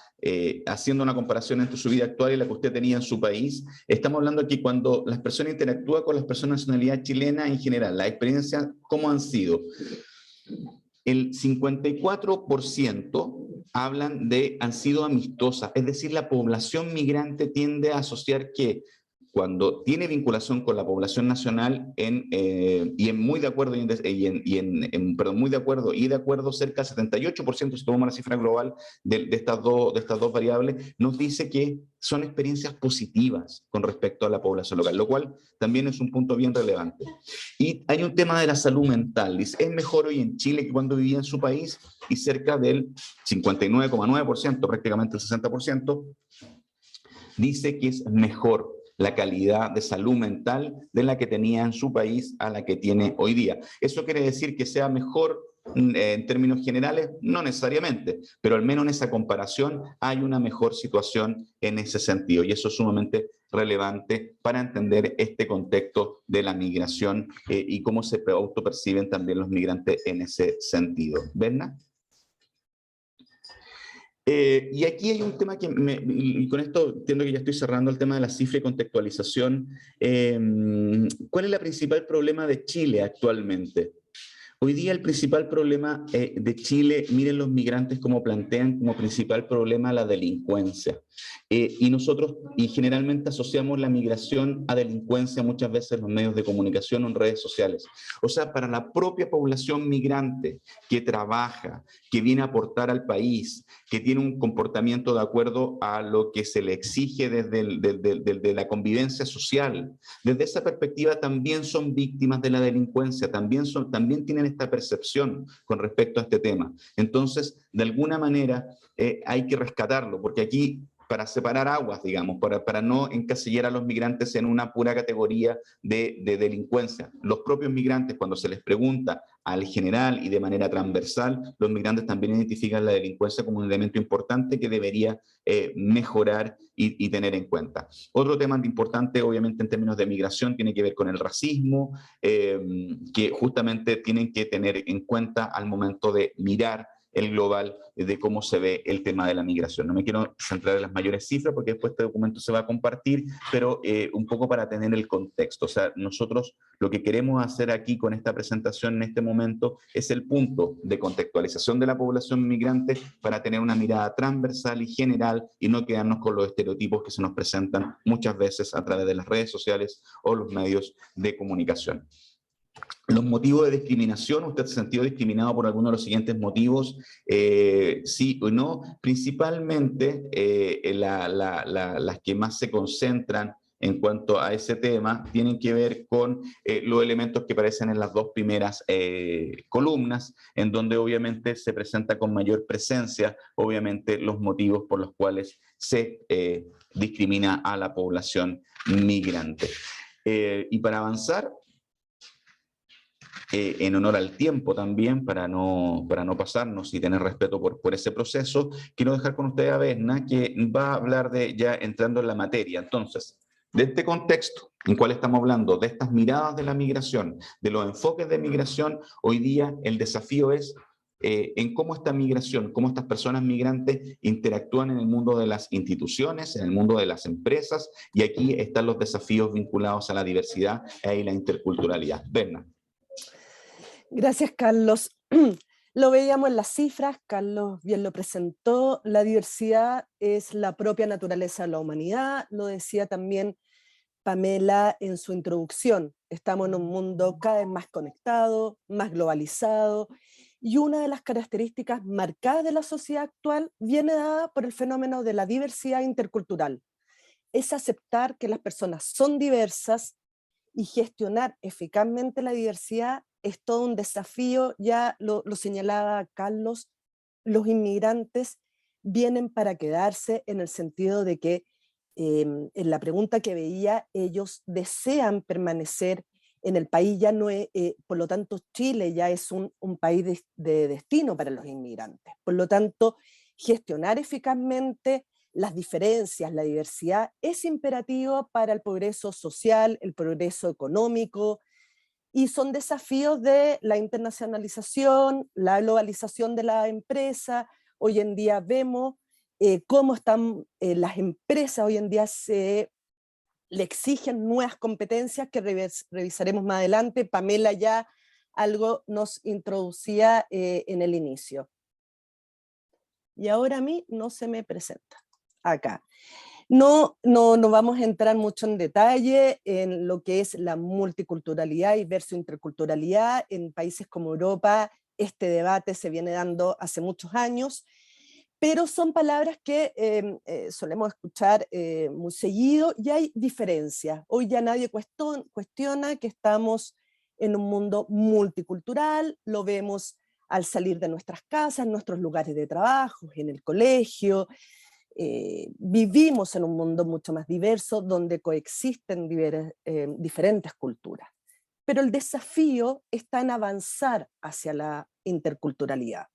[SPEAKER 13] haciendo una comparación entre su vida actual y la que usted tenía en su país, estamos hablando aquí cuando las personas interactúan con las personas de nacionalidad chilena en general, las experiencias, ¿cómo han sido? El 54% han sido amistosas, es decir, la población migrante tiende a asociar que cuando tiene vinculación con la población nacional muy de acuerdo y de acuerdo cerca del 78%, si tomamos la cifra global de estas dos variables, nos dice que son experiencias positivas con respecto a la población local, lo cual también es un punto bien relevante. Y hay un tema de la salud mental. Dice, es mejor hoy en Chile que cuando vivía en su país, y cerca del 59,9%, prácticamente el 60%, dice que es mejor la calidad de salud mental de la que tenía en su país a la que tiene hoy día. ¿Eso quiere decir que sea mejor en términos generales? No necesariamente, pero al menos en esa comparación hay una mejor situación en ese sentido y eso es sumamente relevante para entender este contexto de la migración y cómo se autoperciben también los migrantes en ese sentido. ¿Berna? Y aquí hay un tema y con esto entiendo que ya estoy cerrando el tema de la cifra y contextualización. ¿Cuál es el principal problema de Chile actualmente? Hoy día el principal problema de Chile, miren los migrantes como plantean como principal problema la delincuencia. Y nosotros generalmente asociamos la migración a delincuencia muchas veces en los medios de comunicación o en redes sociales. O sea, para la propia población migrante que trabaja, que viene a aportar al país, que tiene un comportamiento de acuerdo a lo que se le exige desde la convivencia social, desde esa perspectiva también son víctimas de la delincuencia, también tienen esta percepción con respecto a este tema. Entonces, de alguna manera hay que rescatarlo, porque aquí, para separar aguas, digamos, para no encasillar a los migrantes en una pura categoría de delincuencia. Los propios migrantes, cuando se les pregunta al general y de manera transversal, los migrantes también identifican la delincuencia como un elemento importante que debería mejorar y tener en cuenta. Otro tema importante, obviamente, en términos de migración, tiene que ver con el racismo, que justamente tienen que tener en cuenta al momento de mirar el global de cómo se ve el tema de la migración. No me quiero centrar en las mayores cifras porque después este documento se va a compartir, pero un poco para tener el contexto. O sea, nosotros lo que queremos hacer aquí con esta presentación en este momento es el punto de contextualización de la población migrante para tener una mirada transversal y general y no quedarnos con los estereotipos que se nos presentan muchas veces a través de las redes sociales o los medios de comunicación. Los motivos de discriminación, ¿usted se ha sentido discriminado por alguno de los siguientes motivos? Sí o no. Principalmente las que más se concentran en cuanto a ese tema tienen que ver con los elementos que aparecen en las dos primeras columnas, en donde obviamente se presenta con mayor presencia, obviamente, los motivos por los cuales se discrimina a la población migrante. Y para avanzar, en honor al tiempo también, para no pasarnos y tener respeto por ese proceso, quiero dejar con ustedes a Vesna, que va a hablar de, ya entrando en la materia. Entonces, de este contexto en cual estamos hablando, de estas miradas de la migración, de los enfoques de migración, hoy día el desafío es en cómo esta migración, cómo estas personas migrantes interactúan en el mundo de las instituciones, en el mundo de las empresas, y aquí están los desafíos vinculados a la diversidad y la interculturalidad. Vesna.
[SPEAKER 16] Gracias, Carlos. Lo veíamos en las cifras, Carlos bien lo presentó, la diversidad es la propia naturaleza de la humanidad, lo decía también Pamela en su introducción. Estamos en un mundo cada vez más conectado, más globalizado, y una de las características marcadas de la sociedad actual viene dada por el fenómeno de la diversidad intercultural. Es aceptar que las personas son diversas y gestionar eficazmente la diversidad es todo un desafío. Ya lo señalaba Carlos, los inmigrantes vienen para quedarse en el sentido de que en la pregunta que veía, ellos desean permanecer en el país, ya no es, por lo tanto Chile ya es un país de destino para los inmigrantes. Por lo tanto, gestionar eficazmente las diferencias, la diversidad, es imperativo para el progreso social, el progreso económico, y son desafíos de la internacionalización, la globalización de la empresa. Hoy en día vemos cómo están las empresas, hoy en día le exigen nuevas competencias que revisaremos más adelante. Pamela ya algo nos introducía en el inicio. Y ahora a mí no se me presenta acá. No vamos a entrar mucho en detalle en lo que es la multiculturalidad y versus interculturalidad. En países como Europa este debate se viene dando hace muchos años, pero son palabras que solemos escuchar muy seguido y hay diferencias. Hoy ya nadie cuestiona que estamos en un mundo multicultural, lo vemos al salir de nuestras casas, en nuestros lugares de trabajo, en el colegio. Vivimos en un mundo mucho más diverso donde coexisten diferentes culturas, pero el desafío está en avanzar hacia la interculturalidad,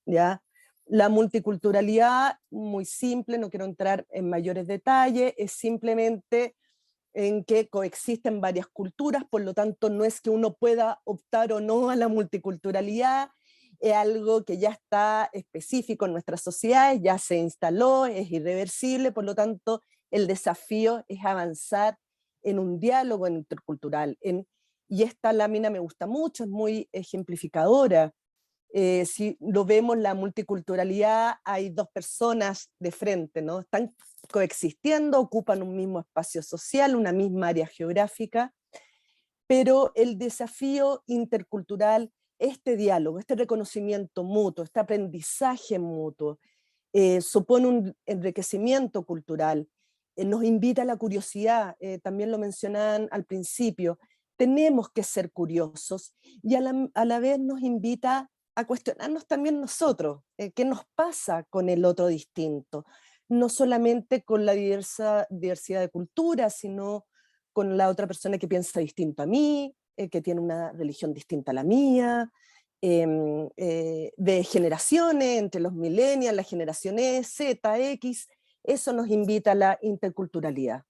[SPEAKER 16] ¿ya? La multiculturalidad, muy simple, no quiero entrar en mayores detalles, es simplemente en que coexisten varias culturas, por lo tanto no es que uno pueda optar o no a la multiculturalidad, es algo que ya está específico en nuestras sociedades, ya se instaló, es irreversible, por lo tanto el desafío es avanzar en un diálogo intercultural, en y esta lámina me gusta mucho, es muy ejemplificadora. Si lo vemos, la multiculturalidad, hay dos personas de frente, ¿no? Están coexistiendo, ocupan un mismo espacio social, una misma área geográfica, pero el desafío intercultural, este diálogo, este reconocimiento mutuo, este aprendizaje mutuo, supone un enriquecimiento cultural, nos invita a la curiosidad, también lo mencionaban al principio, tenemos que ser curiosos, y a la vez nos invita a cuestionarnos también nosotros, qué nos pasa con el otro distinto, no solamente con la diversidad de culturas, sino con la otra persona que piensa distinto a mí, que tiene una religión distinta a la mía, de generaciones, entre los millennials, las generaciones Z, X, eso nos invita a la interculturalidad.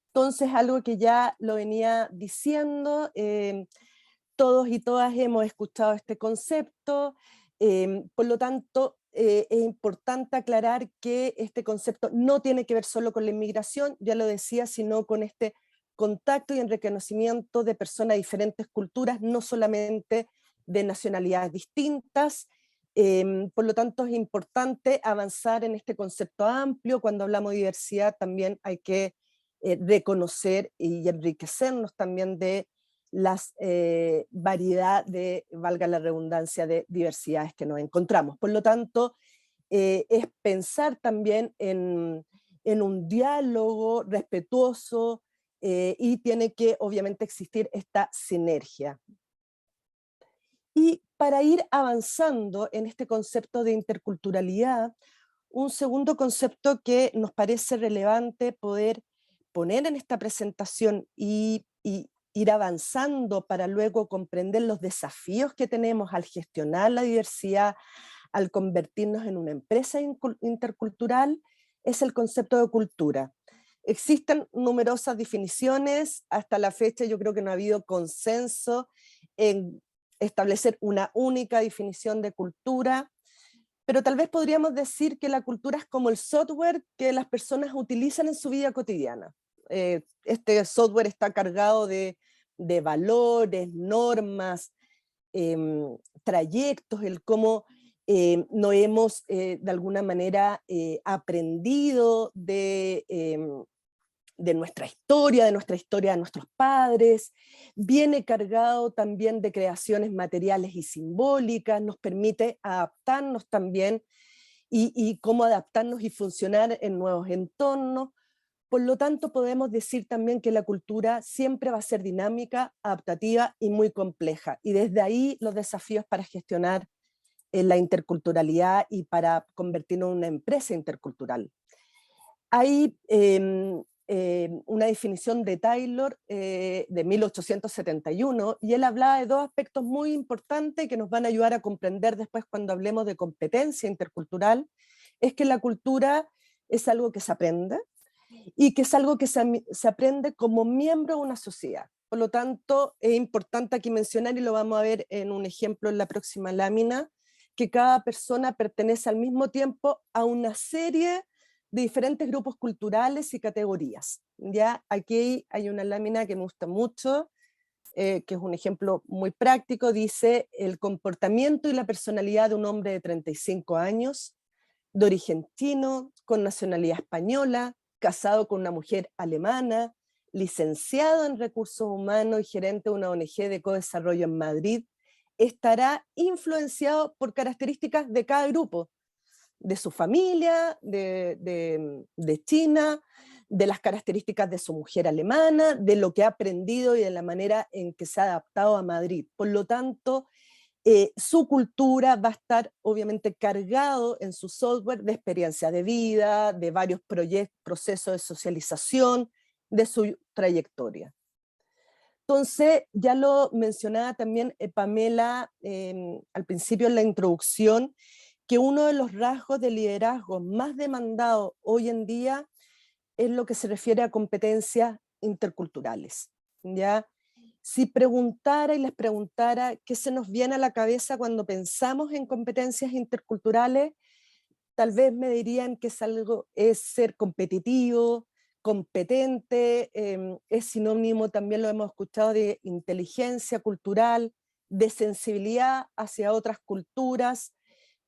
[SPEAKER 16] Entonces, algo que ya lo venía diciendo, todos y todas hemos escuchado este concepto, por lo tanto, es importante aclarar que este concepto no tiene que ver solo con la inmigración, ya lo decía, sino con este contacto y enriquecimiento de personas de diferentes culturas, no solamente de nacionalidades distintas. Por lo tanto, es importante avanzar en este concepto amplio. Cuando hablamos de diversidad, también hay que reconocer y enriquecernos también de las variedad de, valga la redundancia, de diversidades que nos encontramos. Por lo tanto, es pensar también en un diálogo respetuoso, y tiene que obviamente existir esta sinergia. Y para ir avanzando en este concepto de interculturalidad, un segundo concepto que nos parece relevante poder poner en esta presentación y ir avanzando para luego comprender los desafíos que tenemos al gestionar la diversidad, al convertirnos en una empresa intercultural, es el concepto de cultura. Existen numerosas definiciones, hasta la fecha yo creo que no ha habido consenso en establecer una única definición de cultura, pero tal vez podríamos decir que la cultura es como el software que las personas utilizan en su vida cotidiana. Este software está cargado de valores, normas, trayectos, el cómo no hemos de alguna manera aprendido de nuestra historia de nuestros padres, viene cargado también de creaciones materiales y simbólicas, nos permite adaptarnos también y cómo adaptarnos y funcionar en nuevos entornos. Por lo tanto, podemos decir también que la cultura siempre va a ser dinámica, adaptativa y muy compleja. Y desde ahí los desafíos para gestionar la interculturalidad y para convertirnos en una empresa intercultural. Hay una definición de Taylor de 1871, y él hablaba de dos aspectos muy importantes que nos van a ayudar a comprender después cuando hablemos de competencia intercultural, es que la cultura es algo que se aprende, y que es algo que se aprende como miembro de una sociedad. Por lo tanto, es importante aquí mencionar, y lo vamos a ver en un ejemplo en la próxima lámina, que cada persona pertenece al mismo tiempo a una serie de diferentes grupos culturales y categorías. ¿Ya? Aquí hay una lámina que me gusta mucho, que es un ejemplo muy práctico, dice: el comportamiento y la personalidad de un hombre de 35 años, de origen chino, con nacionalidad española, casado con una mujer alemana, licenciado en recursos humanos y gerente de una ONG de co-desarrollo en Madrid, estará influenciado por características de cada grupo, de su familia, de China, de las características de su mujer alemana, de lo que ha aprendido y de la manera en que se ha adaptado a Madrid. Por lo tanto, su cultura va a estar obviamente cargado en su software de experiencia de vida, de varios procesos de socialización, de su trayectoria. Entonces, ya lo mencionaba también Pamela al principio en la introducción, que uno de los rasgos de liderazgo más demandados hoy en día es lo que se refiere a competencias interculturales, ¿ya? Si preguntara y les preguntara qué se nos viene a la cabeza cuando pensamos en competencias interculturales, tal vez me dirían que es ser competitivo, competente es sinónimo, también lo hemos escuchado, de inteligencia cultural, de sensibilidad hacia otras culturas.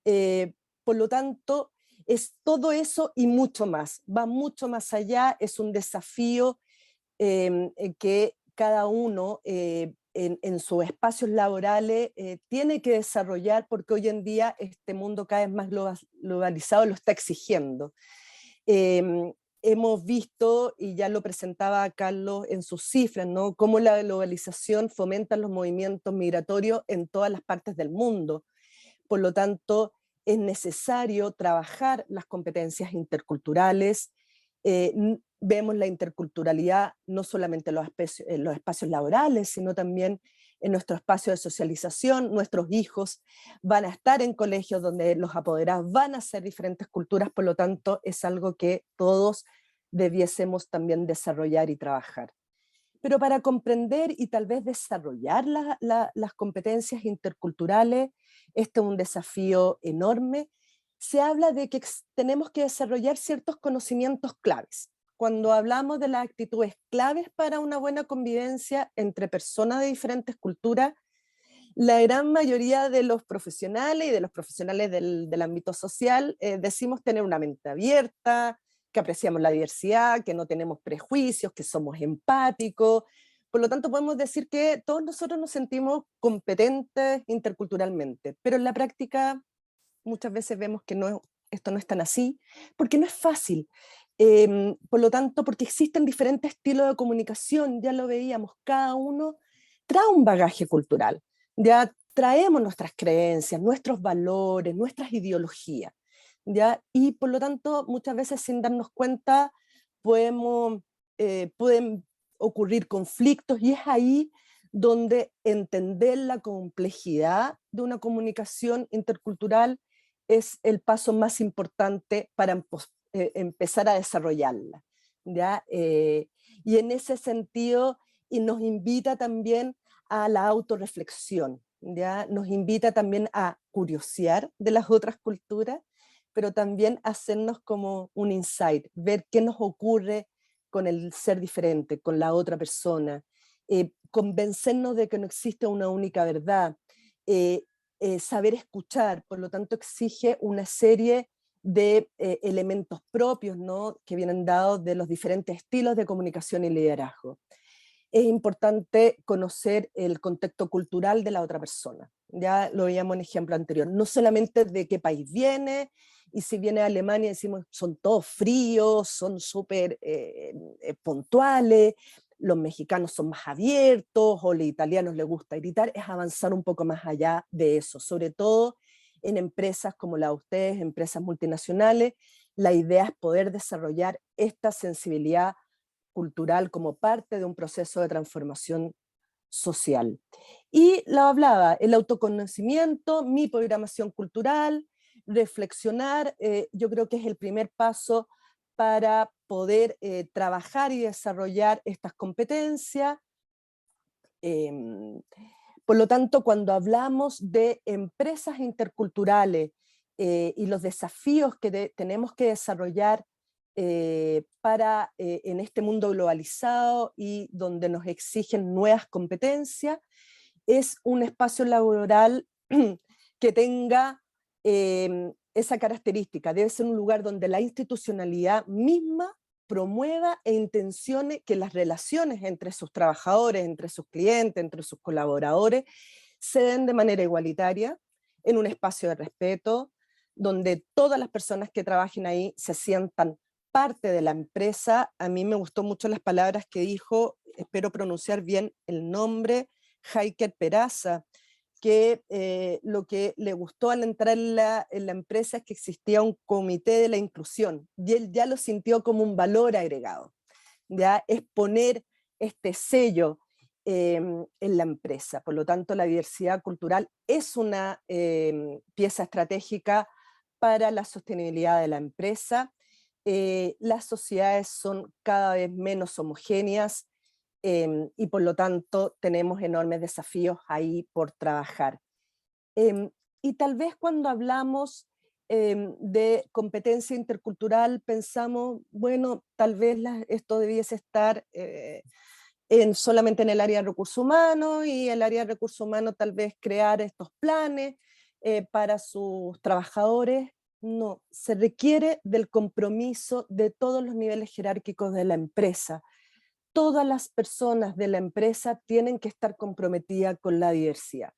[SPEAKER 16] Por lo tanto, es todo eso y mucho más. Va mucho más allá, es un desafío que cada uno en sus espacios laborales tiene que desarrollar, porque hoy en día este mundo cada vez más globalizado lo está exigiendo. Hemos visto, y ya lo presentaba Carlos en sus cifras, ¿no?, cómo la globalización fomenta los movimientos migratorios en todas las partes del mundo. Por lo tanto, es necesario trabajar las competencias interculturales. Vemos la interculturalidad no solamente en los espacios laborales, sino también en nuestro espacio de socialización. Nuestros hijos van a estar en colegios donde los apoderados van a ser diferentes culturas, por lo tanto es algo que todos debiésemos también desarrollar y trabajar. Pero para comprender y tal vez desarrollar las competencias interculturales, este es un desafío enorme. Se habla de que tenemos que desarrollar ciertos conocimientos claves. Cuando hablamos de las actitudes claves para una buena convivencia entre personas de diferentes culturas, la gran mayoría de los profesionales y de los profesionales del ámbito social decimos tener una mente abierta, que apreciamos la diversidad, que no tenemos prejuicios, que somos empáticos. Por lo tanto, podemos decir que todos nosotros nos sentimos competentes interculturalmente, pero en la práctica muchas veces vemos que esto no es tan así, porque no es fácil. Por lo tanto, porque existen diferentes estilos de comunicación, ya lo veíamos, cada uno trae un bagaje cultural, ya traemos nuestras creencias, nuestros valores, nuestras ideologías, ¿ya? Y por lo tanto, muchas veces sin darnos cuenta pueden ocurrir conflictos, y es ahí donde entender la complejidad de una comunicación intercultural es el paso más importante para empezar a desarrollarla, ¿ya? Y en ese sentido, y nos invita también a la autorreflexión, ¿ya? Nos invita también a curiosear de las otras culturas, pero también hacernos como un insight, ver qué nos ocurre con el ser diferente, con la otra persona, convencernos de que no existe una única verdad, saber escuchar. Por lo tanto exige una serie de elementos propios, ¿no?, que vienen dados de los diferentes estilos de comunicación y liderazgo. Es importante conocer el contexto cultural de la otra persona. Ya lo veíamos en ejemplo anterior, no solamente de qué país viene, y si viene a Alemania decimos son todos fríos, son súper puntuales, los mexicanos son más abiertos, o los italianos les gusta gritar. Es avanzar un poco más allá de eso, sobre todo en empresas como la de ustedes, empresas multinacionales. La idea es poder desarrollar esta sensibilidad cultural como parte de un proceso de transformación social. Y lo hablaba, el autoconocimiento, mi programación cultural, reflexionar, yo creo que es el primer paso para poder trabajar y desarrollar estas competencias. Por lo tanto, cuando hablamos de empresas interculturales y los desafíos que tenemos que desarrollar para en este mundo globalizado y donde nos exigen nuevas competencias, es un espacio laboral que tenga esa característica. Debe ser un lugar donde la institucionalidad misma promueva e intencione que las relaciones entre sus trabajadores, entre sus clientes, entre sus colaboradores, se den de manera igualitaria, en un espacio de respeto, donde todas las personas que trabajen ahí se sientan parte de la empresa. A mí me gustó mucho las palabras que dijo, espero pronunciar bien el nombre, Heike Peraza, que lo que le gustó al entrar en la empresa es que existía un comité de la inclusión, y él ya lo sintió como un valor agregado, ya es poner este sello en la empresa. Por lo tanto, la diversidad cultural es una pieza estratégica para la sostenibilidad de la empresa. Las sociedades son cada vez menos homogéneas, y por lo tanto tenemos enormes desafíos ahí por trabajar. Y tal vez cuando hablamos de competencia intercultural pensamos, bueno, tal vez esto debiese estar solamente en el área de recursos humanos, y el área de recursos humanos tal vez crear estos planes para sus trabajadores. No, se requiere del compromiso de todos los niveles jerárquicos de la empresa. Todas las personas de la empresa tienen que estar comprometidas con la diversidad.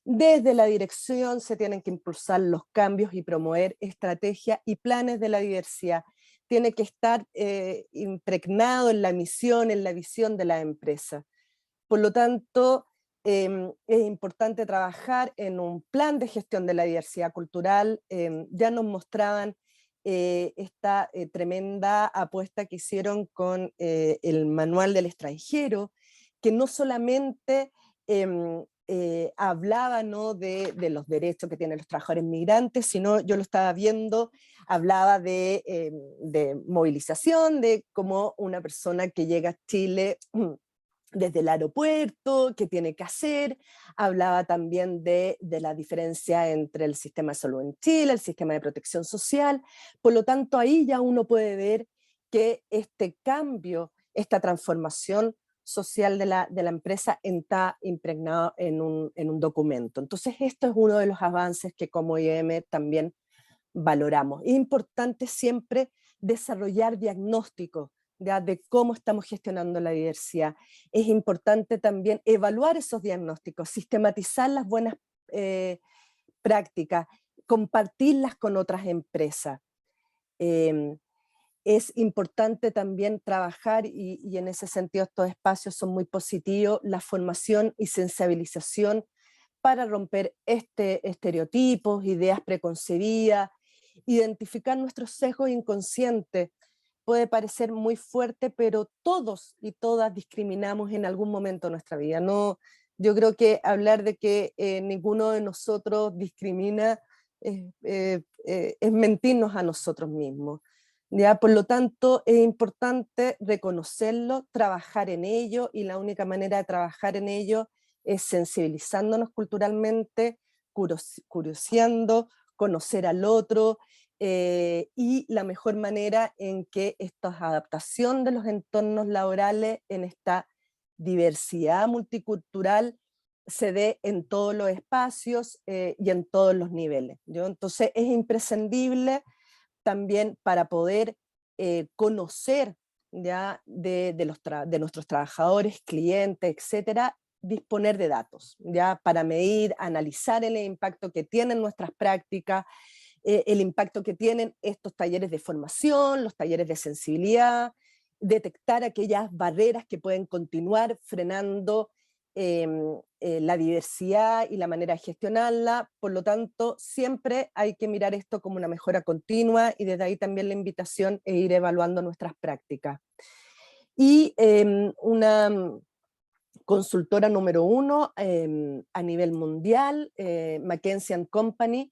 [SPEAKER 16] Desde la dirección se tienen que impulsar los cambios y promover estrategias y planes de la diversidad. Tiene que estar impregnado en la misión, en la visión de la empresa. Por lo tanto, es importante trabajar en un plan de gestión de la diversidad cultural. Ya nos mostraban esta tremenda apuesta que hicieron con el Manual del Extranjero, que no solamente hablaba, ¿no?, de los derechos que tienen los trabajadores migrantes, sino, yo lo estaba viendo, hablaba de movilización, de cómo una persona que llega a Chile desde el aeropuerto, qué tiene que hacer. Hablaba también de la diferencia entre el sistema de salud en Chile, el sistema de protección social. Por lo tanto, ahí ya uno puede ver que este cambio, esta transformación social de la empresa está impregnado en un documento. Entonces, esto es uno de los avances que como IEM también valoramos. Es importante siempre desarrollar diagnósticos de cómo estamos gestionando la diversidad. Es importante también evaluar esos diagnósticos, sistematizar las buenas prácticas, compartirlas con otras empresas. Es importante también trabajar, y en ese sentido estos espacios son muy positivos, la formación y sensibilización para romper estereotipos, ideas preconcebidas, identificar nuestros sesgos inconscientes. Puede parecer muy fuerte, pero todos y todas discriminamos en algún momento de nuestra vida. No, yo creo que hablar de que ninguno de nosotros discrimina es mentirnos a nosotros mismos. ¿Ya? Por lo tanto, es importante reconocerlo, trabajar en ello, y la única manera de trabajar en ello es sensibilizándonos culturalmente, curioseando, conocer al otro, y la mejor manera en que esta adaptación de los entornos laborales en esta diversidad multicultural se dé en todos los espacios y en todos los niveles. ¿No? Entonces es imprescindible también para poder conocer ya de nuestros trabajadores, clientes, etcétera, disponer de datos, ya para medir, analizar el impacto que tienen nuestras prácticas, el impacto que tienen estos talleres de formación, los talleres de sensibilidad, detectar aquellas barreras que pueden continuar frenando la diversidad y la manera de gestionarla. Por lo tanto, siempre hay que mirar esto como una mejora continua, y desde ahí también la invitación es ir evaluando nuestras prácticas. Y una consultora número 1 a nivel mundial, McKinsey & Company,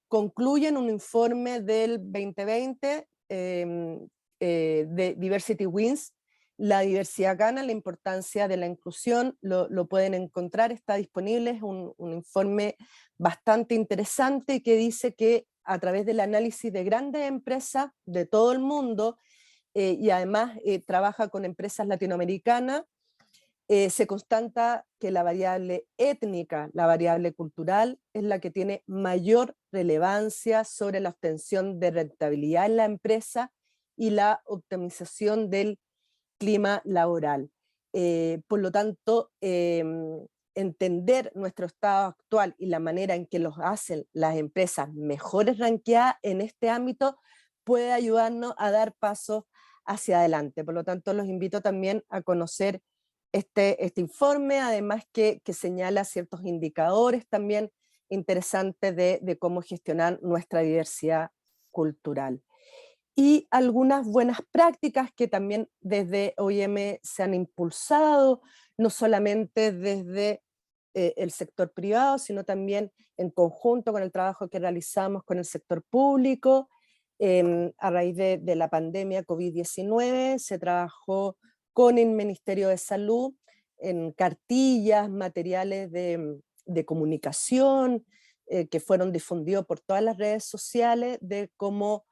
[SPEAKER 16] concluyen un informe del 2020 de Diversity Wins. La diversidad gana, la importancia de la inclusión, lo pueden encontrar, está disponible, es un informe bastante interesante, y que dice que a través del análisis de grandes empresas de todo el mundo, y además trabaja con empresas latinoamericanas, se constata que la variable étnica, la variable cultural, es la que tiene mayor relevancia sobre la obtención de rentabilidad en la empresa y la optimización del clima laboral. Por lo tanto, entender nuestro estado actual y la manera en que los hacen las empresas mejores ranqueadas en este ámbito puede ayudarnos a dar pasos hacia adelante. Por lo tanto, los invito también a conocer este informe, además que señala ciertos indicadores también interesantes de cómo gestionar nuestra diversidad cultural. Y algunas buenas prácticas que también desde OIM se han impulsado, no solamente desde el sector privado, sino también en conjunto con el trabajo que realizamos con el sector público. A raíz de la pandemia COVID-19 se trabajó con el Ministerio de Salud en cartillas, materiales de comunicación, que fueron difundidos por todas las redes sociales de cómo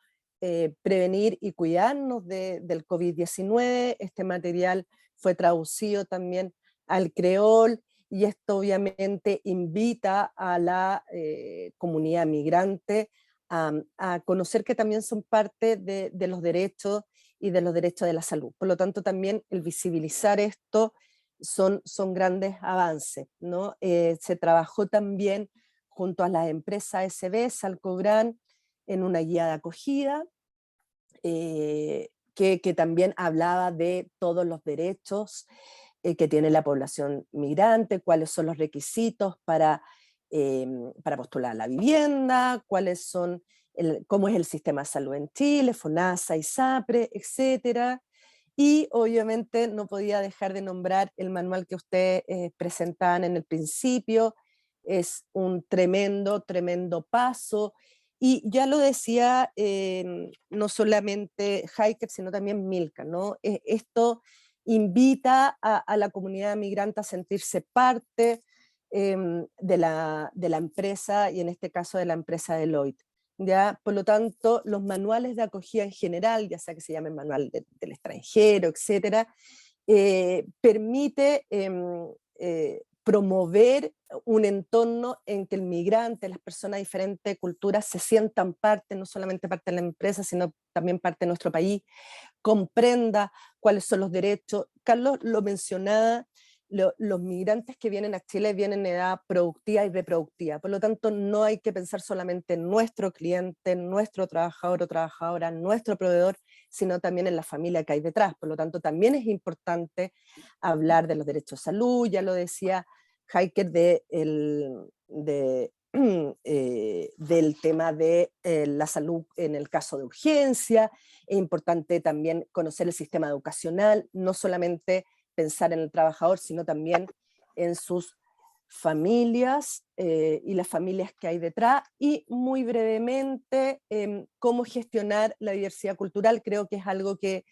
[SPEAKER 16] prevenir y cuidarnos del COVID-19. Este material fue traducido también al creol, y esto obviamente invita a la comunidad migrante a conocer que también son parte de los derechos y de los derechos de la salud. Por lo tanto, también el visibilizar esto son grandes avances, ¿no? Se trabajó también junto a las empresas SB, Salcogran, en una guía de acogida, que también hablaba de todos los derechos que tiene la población migrante, cuáles son los requisitos para postular a la vivienda, cuáles son cómo es el sistema de salud en Chile, FONASA, ISAPRE, etcétera. Y obviamente no podía dejar de nombrar el manual que ustedes presentaban en el principio. Es un tremendo paso, y ya lo decía no solamente Hiker, sino también Milka, ¿no? Esto invita a la comunidad migrante a sentirse parte de la empresa, y en este caso de la empresa Deloitte. ¿Ya? Por lo tanto, los manuales de acogida en general, ya sea que se llame manual del extranjero, etcétera, permite promover un entorno en que el migrante, las personas de diferentes culturas se sientan parte, no solamente parte de la empresa, sino también parte de nuestro país, comprenda cuáles son los derechos. Carlos lo mencionaba, los migrantes que vienen a Chile vienen en edad productiva y reproductiva, por lo tanto no hay que pensar solamente en nuestro cliente, en nuestro trabajador o trabajadora, nuestro proveedor, sino también en la familia que hay detrás. Por lo tanto también es importante hablar de los derechos de salud, ya lo decía Hiker, del tema de la salud en el caso de urgencia. Es importante también conocer el sistema educacional, no solamente pensar en el trabajador, sino también en sus familias y las familias que hay detrás. Y muy brevemente, cómo gestionar la diversidad cultural. Creo que es algo que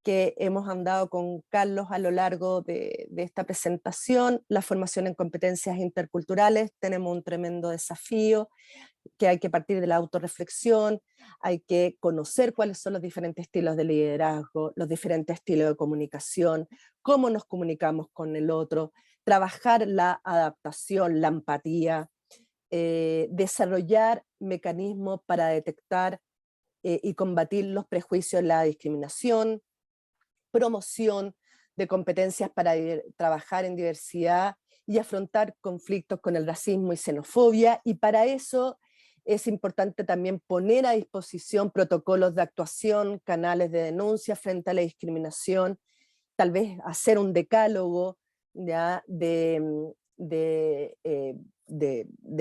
[SPEAKER 16] hemos andado con Carlos a lo largo de esta presentación. La formación en competencias interculturales, tenemos un tremendo desafío, que hay que partir de la autorreflexión, hay que conocer cuáles son los diferentes estilos de liderazgo, los diferentes estilos de comunicación, cómo nos comunicamos con el otro, trabajar la adaptación, la empatía, desarrollar mecanismos para detectar y combatir los prejuicios, la discriminación, promoción de competencias para trabajar en diversidad y afrontar conflictos con el racismo y xenofobia, y para eso es importante también poner a disposición protocolos de actuación, canales de denuncia frente a la discriminación, tal vez hacer un decálogo ¿ya? de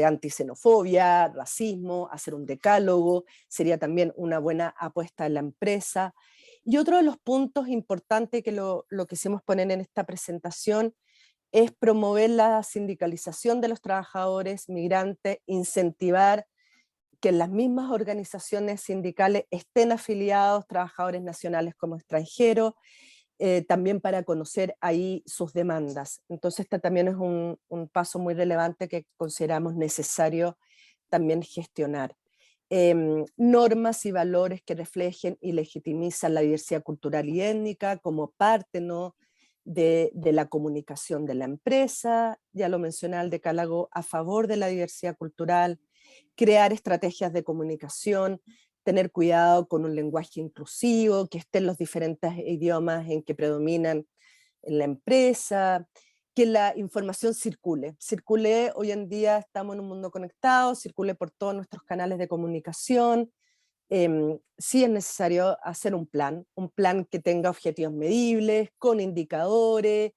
[SPEAKER 16] antisenofobia, racismo, hacer un decálogo, sería también una buena apuesta en la empresa. Y otro de los puntos importantes que lo quisimos poner en esta presentación es promover la sindicalización de los trabajadores migrantes, incentivar que en las mismas organizaciones sindicales estén afiliados trabajadores nacionales como extranjeros, también para conocer ahí sus demandas. Entonces este también es un paso muy relevante que consideramos necesario también gestionar. Normas y valores que reflejen y legitimizan la diversidad cultural y étnica como parte, ¿no?, de la comunicación de la empresa. Ya lo mencioné, el decálogo a favor de la diversidad cultural, crear estrategias de comunicación, tener cuidado con un lenguaje inclusivo, que estén los diferentes idiomas en que predominan en la empresa, que la información circule. Hoy en día estamos en un mundo conectado, circule por todos nuestros canales de comunicación. Sí es necesario hacer un plan que tenga objetivos medibles, con indicadores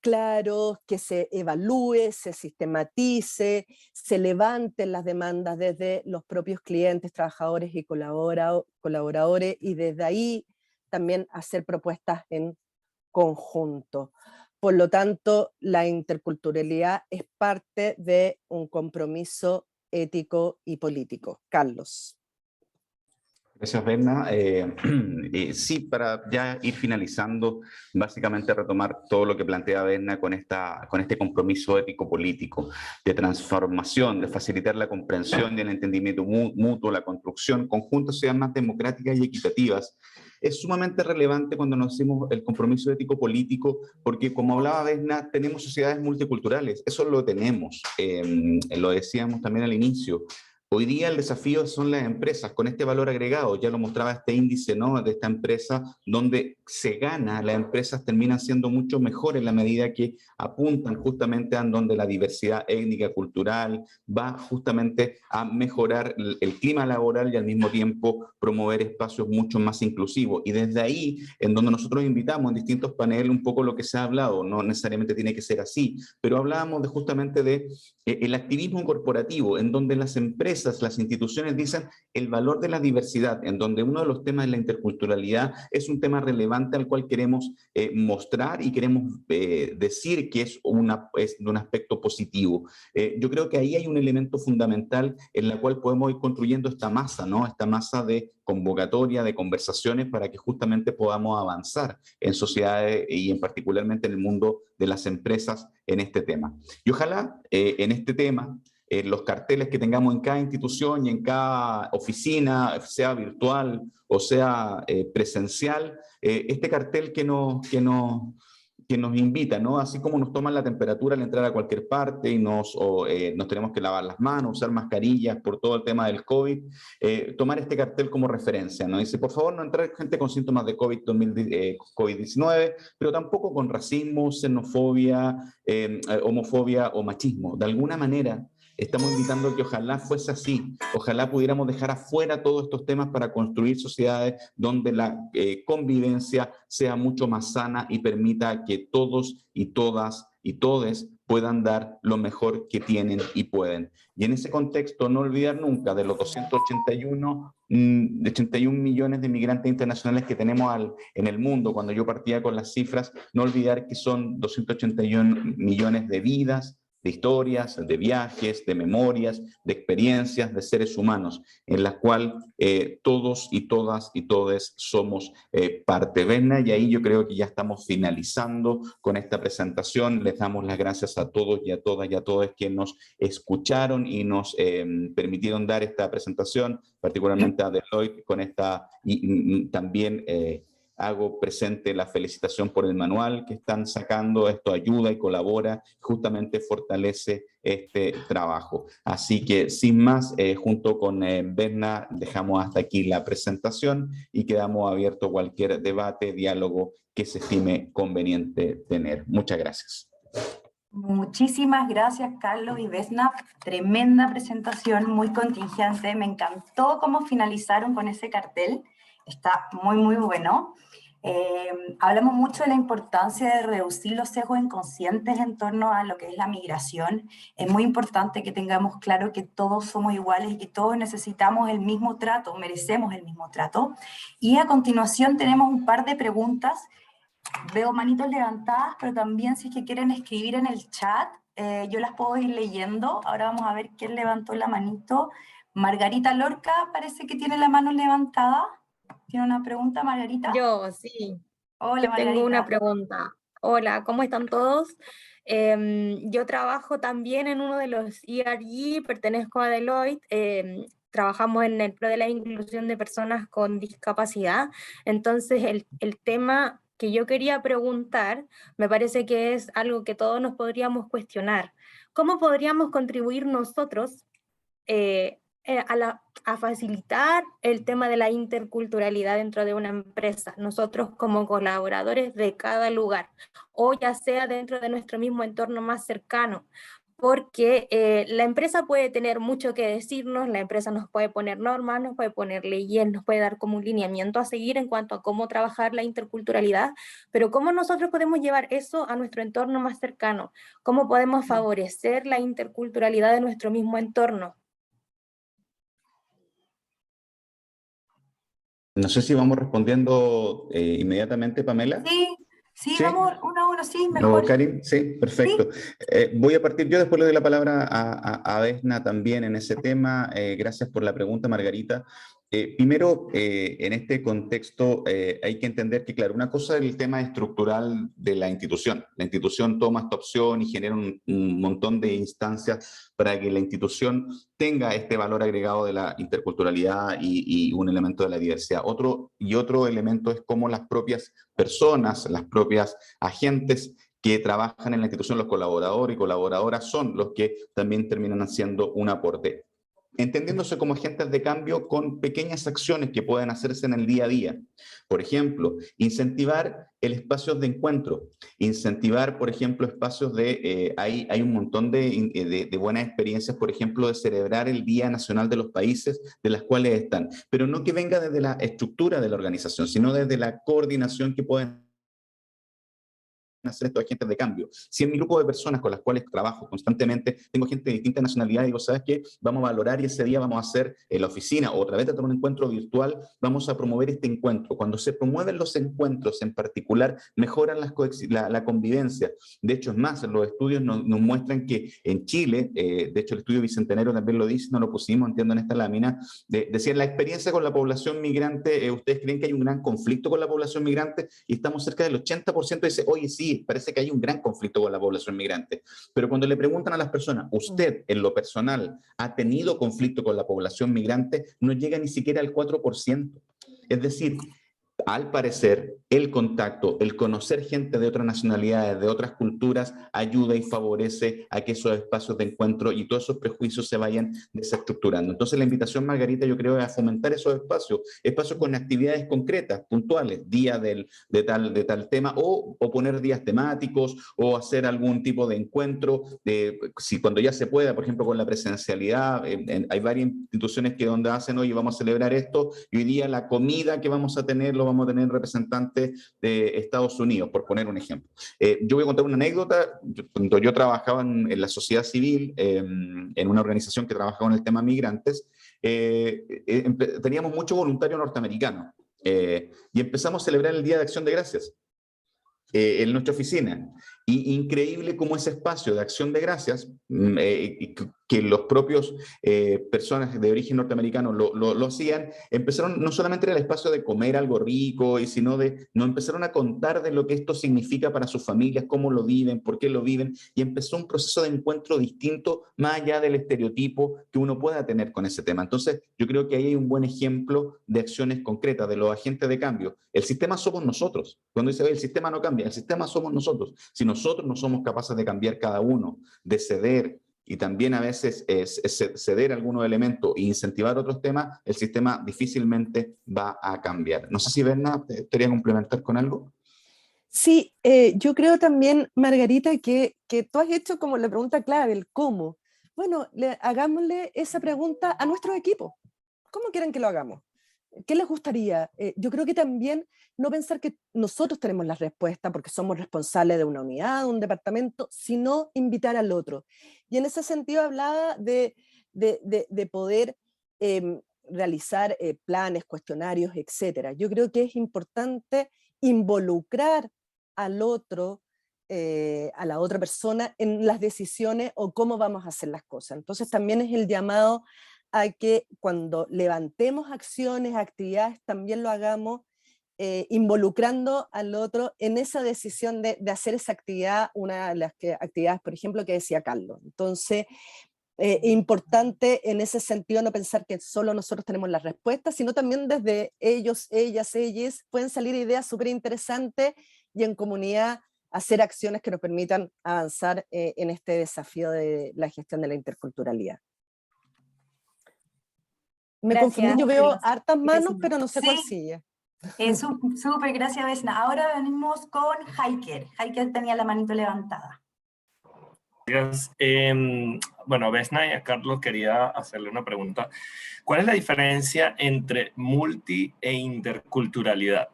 [SPEAKER 16] claros, que se evalúe, se sistematice, se levanten las demandas desde los propios clientes, trabajadores y colaboradores, y desde ahí también hacer propuestas en conjunto. Por lo tanto, la interculturalidad es parte de un compromiso ético y político. Carlos.
[SPEAKER 13] Gracias, Berna. Sí, para ya ir finalizando, básicamente retomar todo lo que plantea Berna con este compromiso ético-político de transformación, de facilitar la comprensión y el entendimiento mutuo, la construcción conjunta de sociedades más democráticas y equitativas. Es sumamente relevante cuando nos hacemos el compromiso ético-político, porque como hablaba Berna, tenemos sociedades multiculturales, eso lo tenemos, lo decíamos también al inicio. Hoy día el desafío son las empresas con este valor agregado, ya lo mostraba este índice, ¿no?, de esta empresa, donde se gana, las empresas terminan siendo mucho mejores en la medida que apuntan justamente a donde la diversidad étnica, cultural, va justamente a mejorar el clima laboral y al mismo tiempo promover espacios mucho más inclusivos. Y desde ahí, en donde nosotros invitamos en distintos paneles un poco lo que se ha hablado, no necesariamente tiene que ser así, pero hablábamos justamente de el activismo corporativo, en donde las empresas, las instituciones dicen el valor de la diversidad, en donde uno de los temas de la interculturalidad es un tema relevante al cual queremos mostrar y queremos decir que es de un aspecto positivo. Yo creo que ahí hay un elemento fundamental en la cual podemos ir construyendo esta masa, ¿no? Esta masa de convocatoria, de conversaciones para que justamente podamos avanzar en sociedades y en particularmente en el mundo de las empresas en este tema. Y ojalá en este tema los carteles que tengamos en cada institución y en cada oficina, sea virtual o sea presencial, este cartel que nos invita, ¿no? Así como nos toman la temperatura al entrar a cualquier parte y nos tenemos que lavar las manos, usar mascarillas por todo el tema del COVID, tomar este cartel como referencia, ¿no? Dice, por favor, no entrar gente con síntomas de COVID-19, pero tampoco con racismo, xenofobia, homofobia o machismo. De alguna manera, estamos invitando a que ojalá fuese así, ojalá pudiéramos dejar afuera todos estos temas para construir sociedades donde la convivencia sea mucho más sana y permita que todos y todas y todes puedan dar lo mejor que tienen y pueden. Y en ese contexto, no olvidar nunca de los 281 millones de migrantes internacionales que tenemos en el mundo. Cuando yo partía con las cifras, no olvidar que son 281 millones de vidas, de historias, de viajes, de memorias, de experiencias de seres humanos, en las cuales todos y todas y todes somos parte. Berna, y ahí yo creo que ya estamos finalizando con esta presentación. Les damos las gracias a todos y a todas y a todos que nos escucharon y nos permitieron dar esta presentación, particularmente a Deloitte con esta y también hago presente la felicitación por el manual que están sacando. Esto ayuda y colabora, justamente fortalece este trabajo. Así que sin más, junto con Berna, dejamos hasta aquí la presentación y quedamos abiertos a cualquier debate, diálogo que se estime conveniente tener. Muchas gracias.
[SPEAKER 15] Muchísimas gracias, Carlos y Vesna. Tremenda presentación, muy contingente. Me encantó cómo finalizaron con ese cartel. Está muy, muy bueno. Hablamos mucho de la importancia de reducir los sesgos inconscientes en torno a lo que es la migración. Es muy importante que tengamos claro que todos somos iguales y que todos necesitamos el mismo trato, merecemos el mismo trato. Y a continuación tenemos un par de preguntas. Veo manitos levantadas, pero también si es que quieren escribir en el chat, yo las puedo ir leyendo. Ahora vamos a ver quién levantó la manito. Margarita Lorca parece que tiene la mano levantada. ¿Tiene una pregunta, Margarita?
[SPEAKER 17] Yo, sí.
[SPEAKER 15] Hola,
[SPEAKER 17] Yo
[SPEAKER 15] Margarita.
[SPEAKER 17] tengo una pregunta. Hola, ¿cómo están todos? Yo trabajo también en uno de los ERG, pertenezco a Deloitte. Trabajamos en el pro de la inclusión de personas con discapacidad. Entonces, el tema que yo quería preguntar, me parece que es algo que todos nos podríamos cuestionar. ¿Cómo podríamos contribuir nosotros a facilitar el tema de la interculturalidad dentro de una empresa, nosotros como colaboradores de cada lugar, o ya sea dentro de nuestro mismo entorno más cercano? Porque la empresa puede tener mucho que decirnos, la empresa nos puede poner normas, nos puede poner leyes, nos puede dar como un lineamiento a seguir en cuanto a cómo trabajar la interculturalidad, pero ¿cómo nosotros podemos llevar eso a nuestro entorno más cercano? ¿Cómo podemos favorecer la interculturalidad de nuestro mismo entorno?
[SPEAKER 13] No sé si vamos respondiendo inmediatamente, Pamela.
[SPEAKER 15] Sí, vamos uno a uno, sí, mejor.
[SPEAKER 13] ¿No, Karin? Sí, perfecto. ¿Sí? Voy a partir, yo después le doy la palabra a Vesna también en ese tema. Gracias por la pregunta, Margarita. Primero, en este contexto hay que entender que, claro, una cosa es el tema estructural de la institución. La institución toma esta opción y genera un montón de instancias para que la institución tenga este valor agregado de la interculturalidad y un elemento de la diversidad. Otro elemento es cómo las propias personas, las propias agentes que trabajan en la institución, los colaboradores y colaboradoras, son los que también terminan haciendo un aporte, entendiéndose como agentes de cambio con pequeñas acciones que pueden hacerse en el día a día. Por ejemplo, incentivar el espacio de encuentro, incentivar, por ejemplo, espacios de, hay un montón de buenas experiencias, por ejemplo, de celebrar el Día Nacional de los Países de las cuales están, pero no que venga desde la estructura de la organización, sino desde la coordinación que pueden hacer estos agentes de cambio. Si en mi grupo de personas con las cuales trabajo constantemente, tengo gente de distintas nacionalidades, digo, ¿sabes qué? Vamos a valorar y ese día vamos a hacer en la oficina o a través de un encuentro virtual, vamos a promover este encuentro. Cuando se promueven los encuentros en particular, mejoran la convivencia. De hecho, es más, los estudios nos muestran que en Chile, de hecho el estudio bicentenario también lo dice, no lo pusimos, entiendo, en esta lámina, decía, la experiencia con la población migrante, ¿ustedes creen que hay un gran conflicto con la población migrante? Y estamos cerca del 80% dice, oye, sí, parece que hay un gran conflicto con la población migrante. Pero cuando le preguntan a las personas, ¿usted en lo personal ha tenido conflicto con la población migrante? No llega ni siquiera al 4%. Es decir, al parecer, el contacto, el conocer gente de otras nacionalidades, de otras culturas, ayuda y favorece a que esos espacios de encuentro y todos esos prejuicios se vayan desestructurando. Entonces, la invitación, Margarita, yo creo, es a fomentar esos espacios con actividades concretas, puntuales, día de tal tema, o poner días temáticos, o hacer algún tipo de encuentro, si cuando ya se pueda, por ejemplo, con la presencialidad, hay varias instituciones que donde hacen, oye, vamos a celebrar esto, y hoy día la comida que vamos a tener, lo vamos a tener representantes de Estados Unidos, por poner un ejemplo. Yo voy a contar una anécdota. Cuando yo trabajaba en la sociedad civil, en una organización que trabajaba en el tema migrantes, teníamos mucho voluntario norteamericano y empezamos a celebrar el Día de Acción de Gracias en nuestra oficina. Y increíble cómo ese espacio de acción de gracias, que los propios personas de origen norteamericano lo hacían, empezaron, no solamente era el espacio de comer algo rico, sino nos empezaron a contar de lo que esto significa para sus familias, cómo lo viven, por qué lo viven, y empezó un proceso de encuentro distinto, más allá del estereotipo que uno pueda tener con ese tema. Entonces, yo creo que ahí hay un buen ejemplo de acciones concretas, de los agentes de cambio. El sistema somos nosotros. Cuando dice, el sistema no cambia, el sistema somos nosotros. Si nosotros no somos capaces de cambiar cada uno, de ceder y también a veces ceder algunos elementos e incentivar otros temas, el sistema difícilmente va a cambiar. No sé si Berna, ¿te quería complementar con algo?
[SPEAKER 16] Sí, yo creo también, Margarita, que tú has hecho como la pregunta clave, el cómo. Bueno, hagámosle esa pregunta a nuestro equipo. ¿Cómo quieren que lo hagamos? ¿Qué les gustaría? Yo creo que también no pensar que nosotros tenemos la respuesta porque somos responsables de una unidad, de un departamento, sino invitar al otro. Y en ese sentido hablaba de poder realizar planes, cuestionarios, etc. Yo creo que es importante involucrar al otro, a la otra persona en las decisiones o cómo vamos a hacer las cosas. Entonces también es el llamado a que cuando levantemos acciones, actividades, también lo hagamos involucrando al otro en esa decisión de hacer esa actividad, una de las actividades, por ejemplo, que decía Carlos. Entonces, importante en ese sentido no pensar que solo nosotros tenemos las respuestas, sino también desde ellos, ellas, ellas, pueden salir ideas súper interesantes y en comunidad hacer acciones que nos permitan avanzar en este desafío de la gestión de la interculturalidad. Me confundí, yo veo hartas manos, pero no sé cuál sigue.
[SPEAKER 15] Súper, gracias, Vesna. Ahora venimos con Hiker. Hiker tenía la manito levantada.
[SPEAKER 11] Gracias. Bueno, Vesna y a Carlos quería hacerle una pregunta. ¿Cuál es la diferencia entre multi e interculturalidad?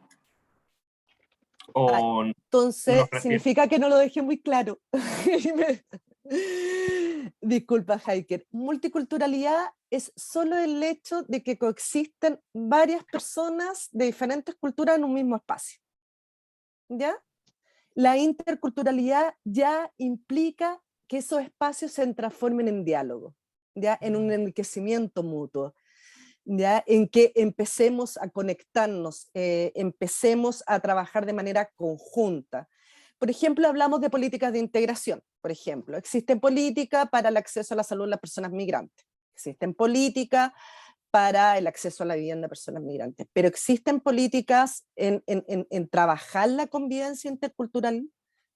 [SPEAKER 16] Entonces, significa que no lo dejé muy claro. Disculpa, Hiker. Multiculturalidad es solo el hecho de que coexisten varias personas de diferentes culturas en un mismo espacio. ¿Ya? La interculturalidad ya implica que esos espacios se transformen en diálogo, ¿ya? En un enriquecimiento mutuo. ¿ya? En que empecemos a conectarnos, empecemos a trabajar de manera conjunta. Por ejemplo, hablamos de políticas de integración. Por ejemplo, existen políticas para el acceso a la salud de las personas migrantes, existen políticas para el acceso a la vivienda de personas migrantes, pero existen políticas en trabajar la convivencia intercultural,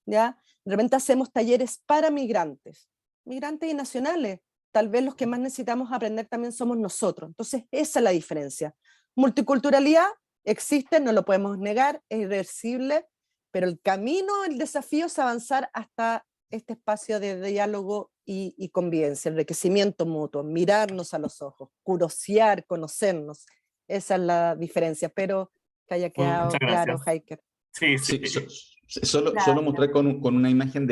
[SPEAKER 16] ¿ya? De repente hacemos talleres para migrantes y nacionales. Tal vez los que más necesitamos aprender también somos nosotros. Entonces, esa es la diferencia. Multiculturalidad existe, no lo podemos negar, es irreversible, pero el camino, el desafío es avanzar hasta este espacio de diálogo y convivencia, enriquecimiento mutuo, mirarnos a los ojos, curiosear, conocernos. Esa es la diferencia. Espero que haya quedado claro, Heiker.
[SPEAKER 11] Sí.
[SPEAKER 13] Solo mostrar con una imagen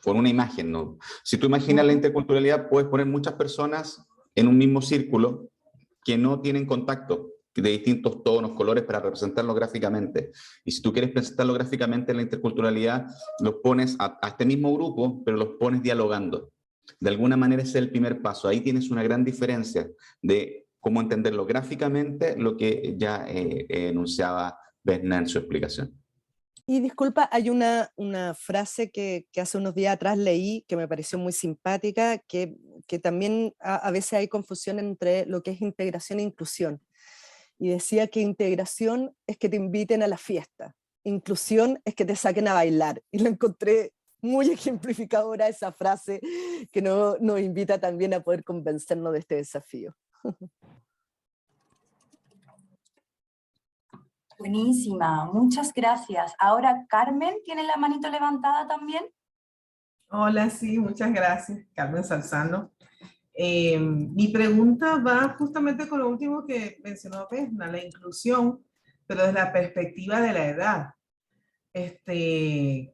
[SPEAKER 13] con una imagen, ¿no? Si tú imaginas la interculturalidad, puedes poner muchas personas en un mismo círculo que no tienen contacto, de distintos tonos, colores, para representarlo gráficamente. Y si tú quieres presentarlo gráficamente en la interculturalidad, los pones a este mismo grupo, pero los pones dialogando. De alguna manera ese es el primer paso. Ahí tienes una gran diferencia de cómo entenderlo gráficamente, lo que ya enunciaba Vesna en su explicación.
[SPEAKER 16] Y disculpa, hay una frase que hace unos días atrás leí que me pareció muy simpática, que también a veces hay confusión entre lo que es integración e inclusión. Y decía que integración es que te inviten a la fiesta, inclusión es que te saquen a bailar. Y lo encontré muy ejemplificadora esa frase que nos invita también a poder convencernos de este desafío.
[SPEAKER 15] Buenísima, muchas gracias. Ahora Carmen tiene la manito levantada también.
[SPEAKER 5] Hola, sí, muchas gracias, Carmen Salzano. Mi pregunta va justamente con lo último que mencionó Vesna, la inclusión, pero desde la perspectiva de la edad.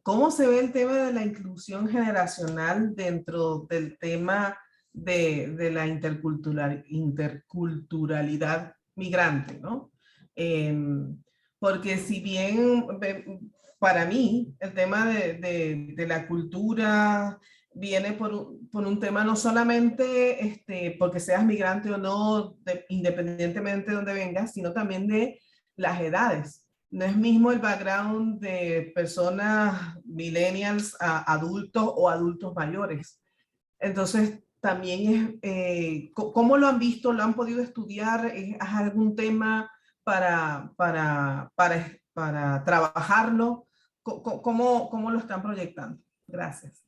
[SPEAKER 5] ¿Cómo se ve el tema de la inclusión generacional dentro del tema de la interculturalidad migrante, ¿no? Porque si bien para mí el tema de la cultura viene por un tema no solamente porque seas migrante o no, independientemente de dónde vengas, sino también de las edades. No es mismo el background de personas millennials a adultos o adultos mayores. Entonces, también es, ¿cómo lo han visto? ¿Lo han podido estudiar? ¿Es algún tema para trabajarlo? ¿Cómo lo están proyectando? Gracias.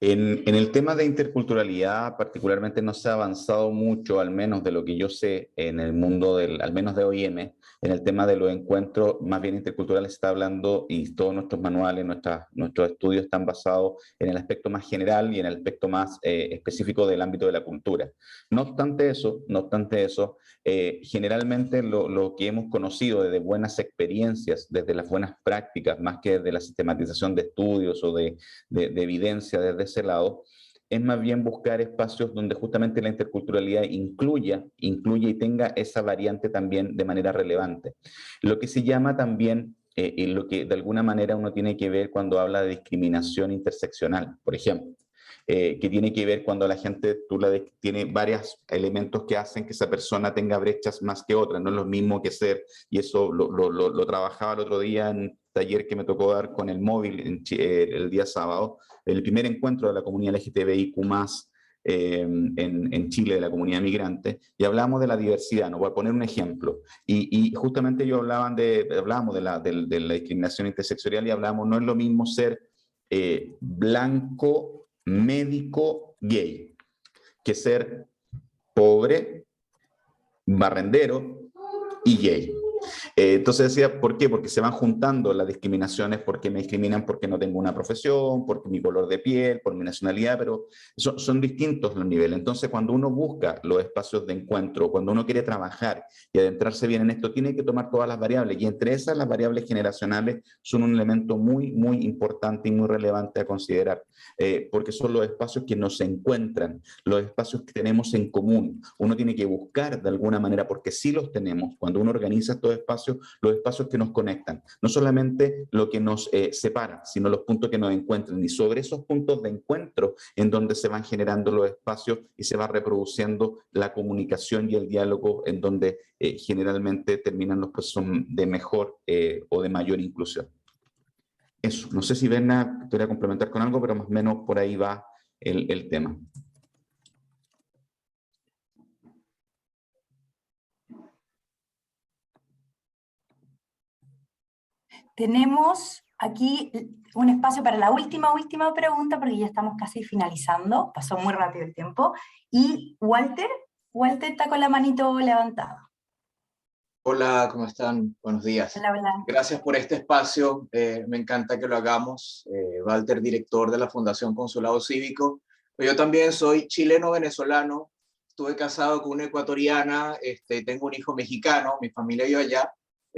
[SPEAKER 13] En el tema de interculturalidad, particularmente no se ha avanzado mucho, al menos de lo que yo sé, en el mundo al menos de OIM, en el tema de los encuentros más bien interculturales se está hablando, y todos nuestros manuales, nuestros estudios están basados en el aspecto más general y en el aspecto más específico del ámbito de la cultura. No obstante eso, generalmente lo que hemos conocido desde buenas experiencias, desde las buenas prácticas, más que de la sistematización de estudios o de evidencia desde ese lado, es más bien buscar espacios donde justamente la interculturalidad incluya y tenga esa variante también de manera relevante. Lo que se llama también, y lo que de alguna manera uno tiene que ver cuando habla de discriminación interseccional, por ejemplo, que tiene que ver cuando la gente, tiene varios elementos que hacen que esa persona tenga brechas más que otras, no es lo mismo que ser, y eso lo trabajaba el otro día en un taller que me tocó dar con el móvil el día sábado, el primer encuentro de la comunidad LGTBIQ+, en Chile, de la comunidad migrante, y hablamos de la diversidad. No voy a poner un ejemplo, y justamente ellos hablábamos de la discriminación interseccional, y hablábamos, no es lo mismo ser blanco, médico, gay, que ser pobre, barrendero y gay. Entonces decía, ¿por qué? Porque se van juntando las discriminaciones, porque me discriminan porque no tengo una profesión, porque mi color de piel, por mi nacionalidad, pero son distintos los niveles. Entonces, cuando uno busca los espacios de encuentro, cuando uno quiere trabajar y adentrarse bien en esto, tiene que tomar todas las variables, y entre esas las variables generacionales son un elemento muy, muy importante y muy relevante a considerar, porque son los espacios que nos encuentran, los espacios que tenemos en común. Uno tiene que buscar de alguna manera, porque sí los tenemos, cuando uno organiza estos espacios, los espacios que nos conectan, no solamente lo que nos separa, sino los puntos que nos encuentran, y sobre esos puntos de encuentro en donde se van generando los espacios y se va reproduciendo la comunicación y el diálogo, en donde generalmente terminan los procesos de mejor o de mayor inclusión. Eso, no sé si Berna te voy a complementar con algo, pero más o menos por ahí va el tema.
[SPEAKER 15] Tenemos aquí un espacio para la última pregunta, porque ya estamos casi finalizando, pasó muy rápido el tiempo. Y Walter está con la manito levantada.
[SPEAKER 18] Hola, ¿cómo están? Buenos días.
[SPEAKER 15] Hola, hola.
[SPEAKER 18] Gracias por este espacio, me encanta que lo hagamos. Walter, director de la Fundación Consulado Cívico. Yo también soy chileno-venezolano, estuve casado con una ecuatoriana, tengo un hijo mexicano, mi familia vive allá.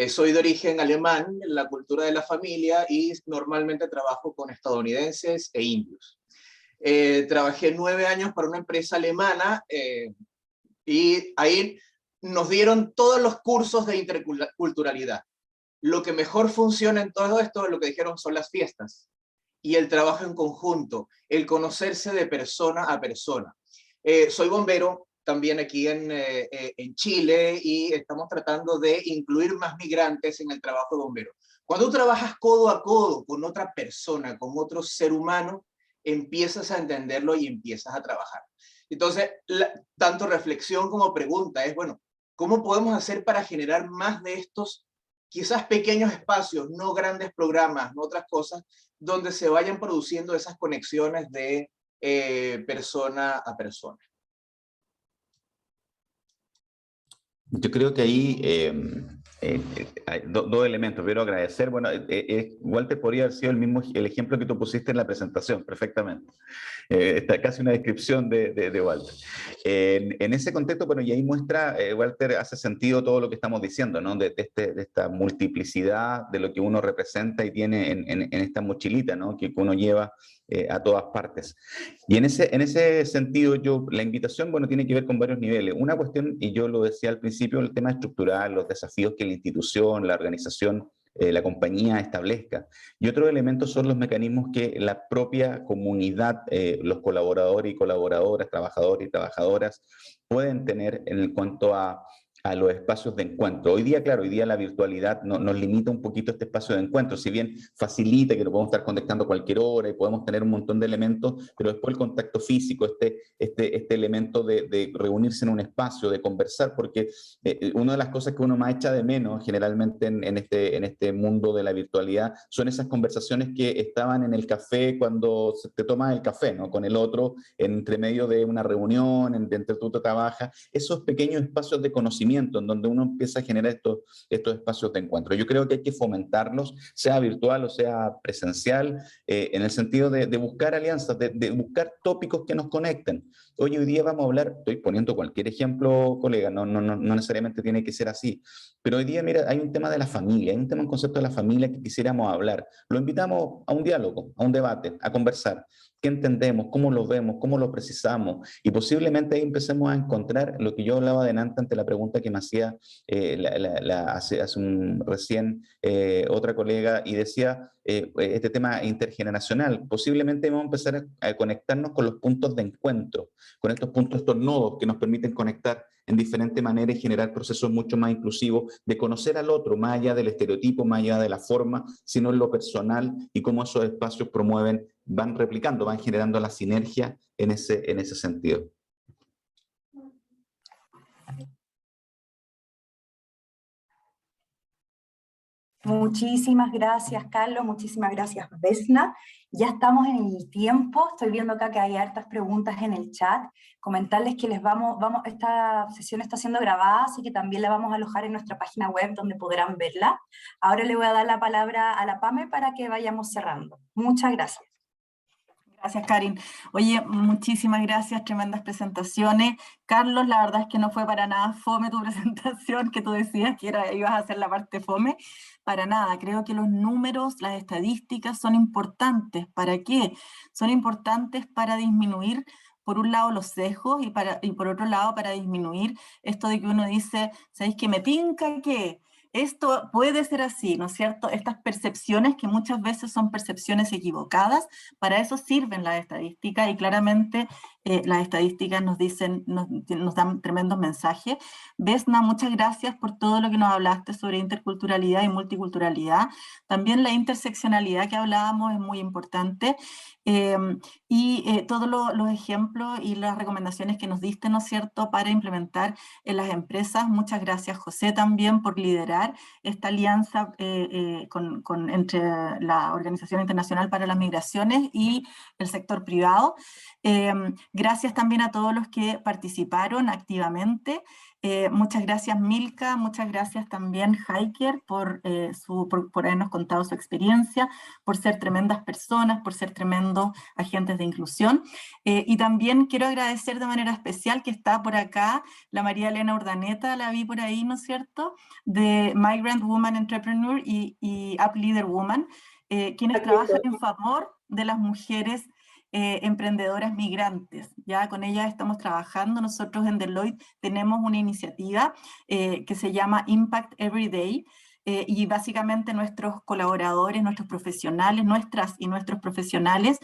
[SPEAKER 18] Soy de origen alemán, en la cultura de la familia, y normalmente trabajo con estadounidenses e indios. Trabajé 9 años para una empresa alemana y ahí nos dieron todos los cursos de interculturalidad. Lo que mejor funciona en todo esto, lo que dijeron, son las fiestas y el trabajo en conjunto, el conocerse de persona a persona. Soy bombero también aquí en Chile, y estamos tratando de incluir más migrantes en el trabajo de bombero. Cuando tú trabajas codo a codo con otra persona, con otro ser humano, empiezas a entenderlo y empiezas a trabajar. Entonces, tanto reflexión como pregunta es, bueno, ¿cómo podemos hacer para generar más de estos, quizás pequeños espacios, no grandes programas, no otras cosas, donde se vayan produciendo esas conexiones de persona a persona?
[SPEAKER 13] Yo creo que ahí hay dos elementos. Quiero agradecer. Bueno, Walter podría haber sido el ejemplo que tú pusiste en la presentación, perfectamente. Está casi una descripción de Walter. En ese contexto, bueno, y ahí muestra, Walter, hace sentido todo lo que estamos diciendo, ¿no? De esta multiplicidad de lo que uno representa y tiene en esta mochilita, ¿no? Que uno lleva a todas partes. Y en ese sentido, la invitación, bueno, tiene que ver con varios niveles. Una cuestión, y yo lo decía al principio, el tema estructural, los desafíos que la institución, la organización, la compañía establezca. Y otro elemento son los mecanismos que la propia comunidad, los colaboradores y colaboradoras, trabajadores y trabajadoras pueden tener en cuanto a los espacios de encuentro. Hoy día, claro, hoy día la virtualidad nos limita un poquito este espacio de encuentro, si bien facilita que lo podemos estar conectando a cualquier hora y podemos tener un montón de elementos, pero después el contacto físico, este elemento de reunirse en un espacio, de conversar, porque una de las cosas que uno más echa de menos generalmente en este mundo de la virtualidad son esas conversaciones que estaban en el café cuando te tomas el café, ¿no? Con el otro, entre medio de una reunión, entre tú te trabajas, esos pequeños espacios de conocimiento en donde uno empieza a generar estos espacios de encuentro. Yo creo que hay que fomentarlos, sea virtual o sea presencial, en el sentido de buscar alianzas, de buscar tópicos que nos conecten. Hoy día vamos a hablar, estoy poniendo cualquier ejemplo, colega, no necesariamente tiene que ser así, pero hoy día, mira, hay un tema de la familia, hay un tema, un concepto de la familia que quisiéramos hablar. Lo invitamos a un diálogo, a un debate, a conversar. ¿Qué entendemos? ¿Cómo lo vemos? ¿Cómo lo precisamos? Y posiblemente ahí empecemos a encontrar lo que yo hablaba adelante ante la pregunta que me hacía recién otra colega, y decía este tema intergeneracional. Posiblemente vamos a empezar a conectarnos con los puntos de encuentro, con estos puntos, estos nodos que nos permiten conectar en diferentes maneras y generar procesos mucho más inclusivos de conocer al otro, más allá del estereotipo, más allá de la forma, sino en lo personal, y cómo esos espacios promueven, van replicando, van generando la sinergia en ese sentido.
[SPEAKER 15] Muchísimas gracias, Carlos, muchísimas gracias, Vesna. Ya estamos en el tiempo, estoy viendo acá que hay hartas preguntas en el chat. Comentarles que esta sesión está siendo grabada, así que también la vamos a alojar en nuestra página web donde podrán verla. Ahora le voy a dar la palabra a la Pame para que vayamos cerrando. Muchas gracias.
[SPEAKER 1] Gracias, Karin. Oye, muchísimas gracias, tremendas presentaciones. Carlos, la verdad es que no fue para nada fome tu presentación, que tú decías que ibas a hacer la parte fome. Para nada, creo que los números, las estadísticas son importantes. ¿Para qué? Son importantes para disminuir, por un lado, los sesgos y por otro lado, para disminuir esto de que uno dice, ¿sabéis que me tinca que esto puede ser así, ¿no es cierto? Estas percepciones que muchas veces son percepciones equivocadas, para eso sirven las estadísticas, y claramente las estadísticas nos dicen, nos dan tremendos mensajes. Vesna, muchas gracias por todo lo que nos hablaste sobre interculturalidad y multiculturalidad. También la interseccionalidad que hablábamos es muy importante. Todos los ejemplos y las recomendaciones que nos diste, ¿no es cierto?, para implementar en las empresas. Muchas gracias, José, también por liderar esta alianza entre la Organización Internacional para las Migraciones y el sector privado. Gracias también a todos los que participaron activamente. Muchas gracias, Milka, muchas gracias también, Hiker, por habernos contado su experiencia, por ser tremendas personas, por ser tremendos agentes de inclusión. Y también quiero agradecer de manera especial que está por acá la María Elena Urdaneta, la vi por ahí, ¿no es cierto?, de Migrant Woman Entrepreneur y Up Leader Woman, quienes trabajan en favor de las mujeres emprendedoras migrantes. Ya con ellas estamos trabajando. Nosotros en Deloitte tenemos una iniciativa que se llama Impact Everyday, y básicamente nuestros colaboradores, nuestros profesionales, nuestras y nuestros profesionales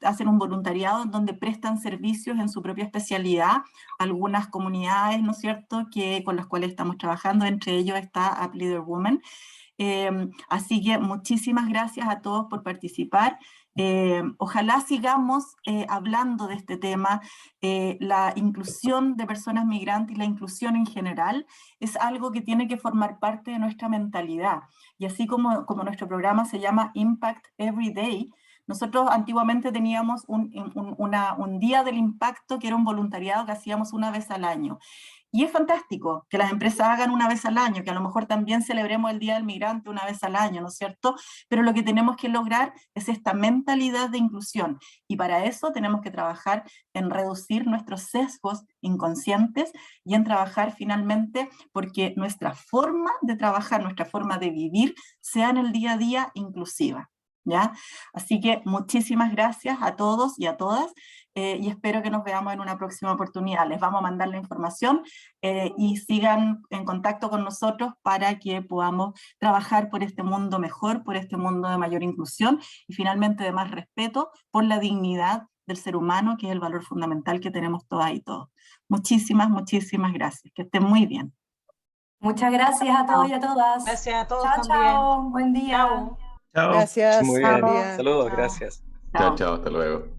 [SPEAKER 1] hacen un voluntariado donde prestan servicios en su propia especialidad a algunas comunidades, ¿no es cierto?, con las cuales estamos trabajando. Entre ellos está Up Leader Woman. Así que muchísimas gracias a todos por participar. Ojalá sigamos hablando de este tema. La inclusión de personas migrantes y la inclusión en general es algo que tiene que formar parte de nuestra mentalidad. Y así como nuestro programa se llama Impact Every Day, nosotros antiguamente teníamos un día del impacto que era un voluntariado que hacíamos una vez al año. Y es fantástico que las empresas hagan una vez al año, que a lo mejor también celebremos el Día del Migrante una vez al año, ¿no es cierto? Pero lo que tenemos que lograr es esta mentalidad de inclusión, y para eso tenemos que trabajar en reducir nuestros sesgos inconscientes y en trabajar finalmente porque nuestra forma de trabajar, nuestra forma de vivir sea en el día a día inclusiva, ¿ya? Así que muchísimas gracias a todos y a todas. Y espero que nos veamos en una próxima oportunidad. Les vamos a mandar la información y sigan en contacto con nosotros para que podamos trabajar por este mundo mejor, por este mundo de mayor inclusión y finalmente de más respeto por la dignidad del ser humano, que es el valor fundamental que tenemos todas y todos. Muchísimas, muchísimas gracias. Que estén muy bien.
[SPEAKER 15] Muchas gracias a todos y a todas.
[SPEAKER 10] Gracias a todos
[SPEAKER 15] Chao,
[SPEAKER 10] también.
[SPEAKER 15] chao. Buen día.
[SPEAKER 10] Chao.
[SPEAKER 3] Chao.
[SPEAKER 16] Gracias.
[SPEAKER 12] Muy bien.
[SPEAKER 16] Buen día.
[SPEAKER 12] Saludos,
[SPEAKER 10] Chao.
[SPEAKER 12] gracias.
[SPEAKER 13] Chao, chao, hasta luego.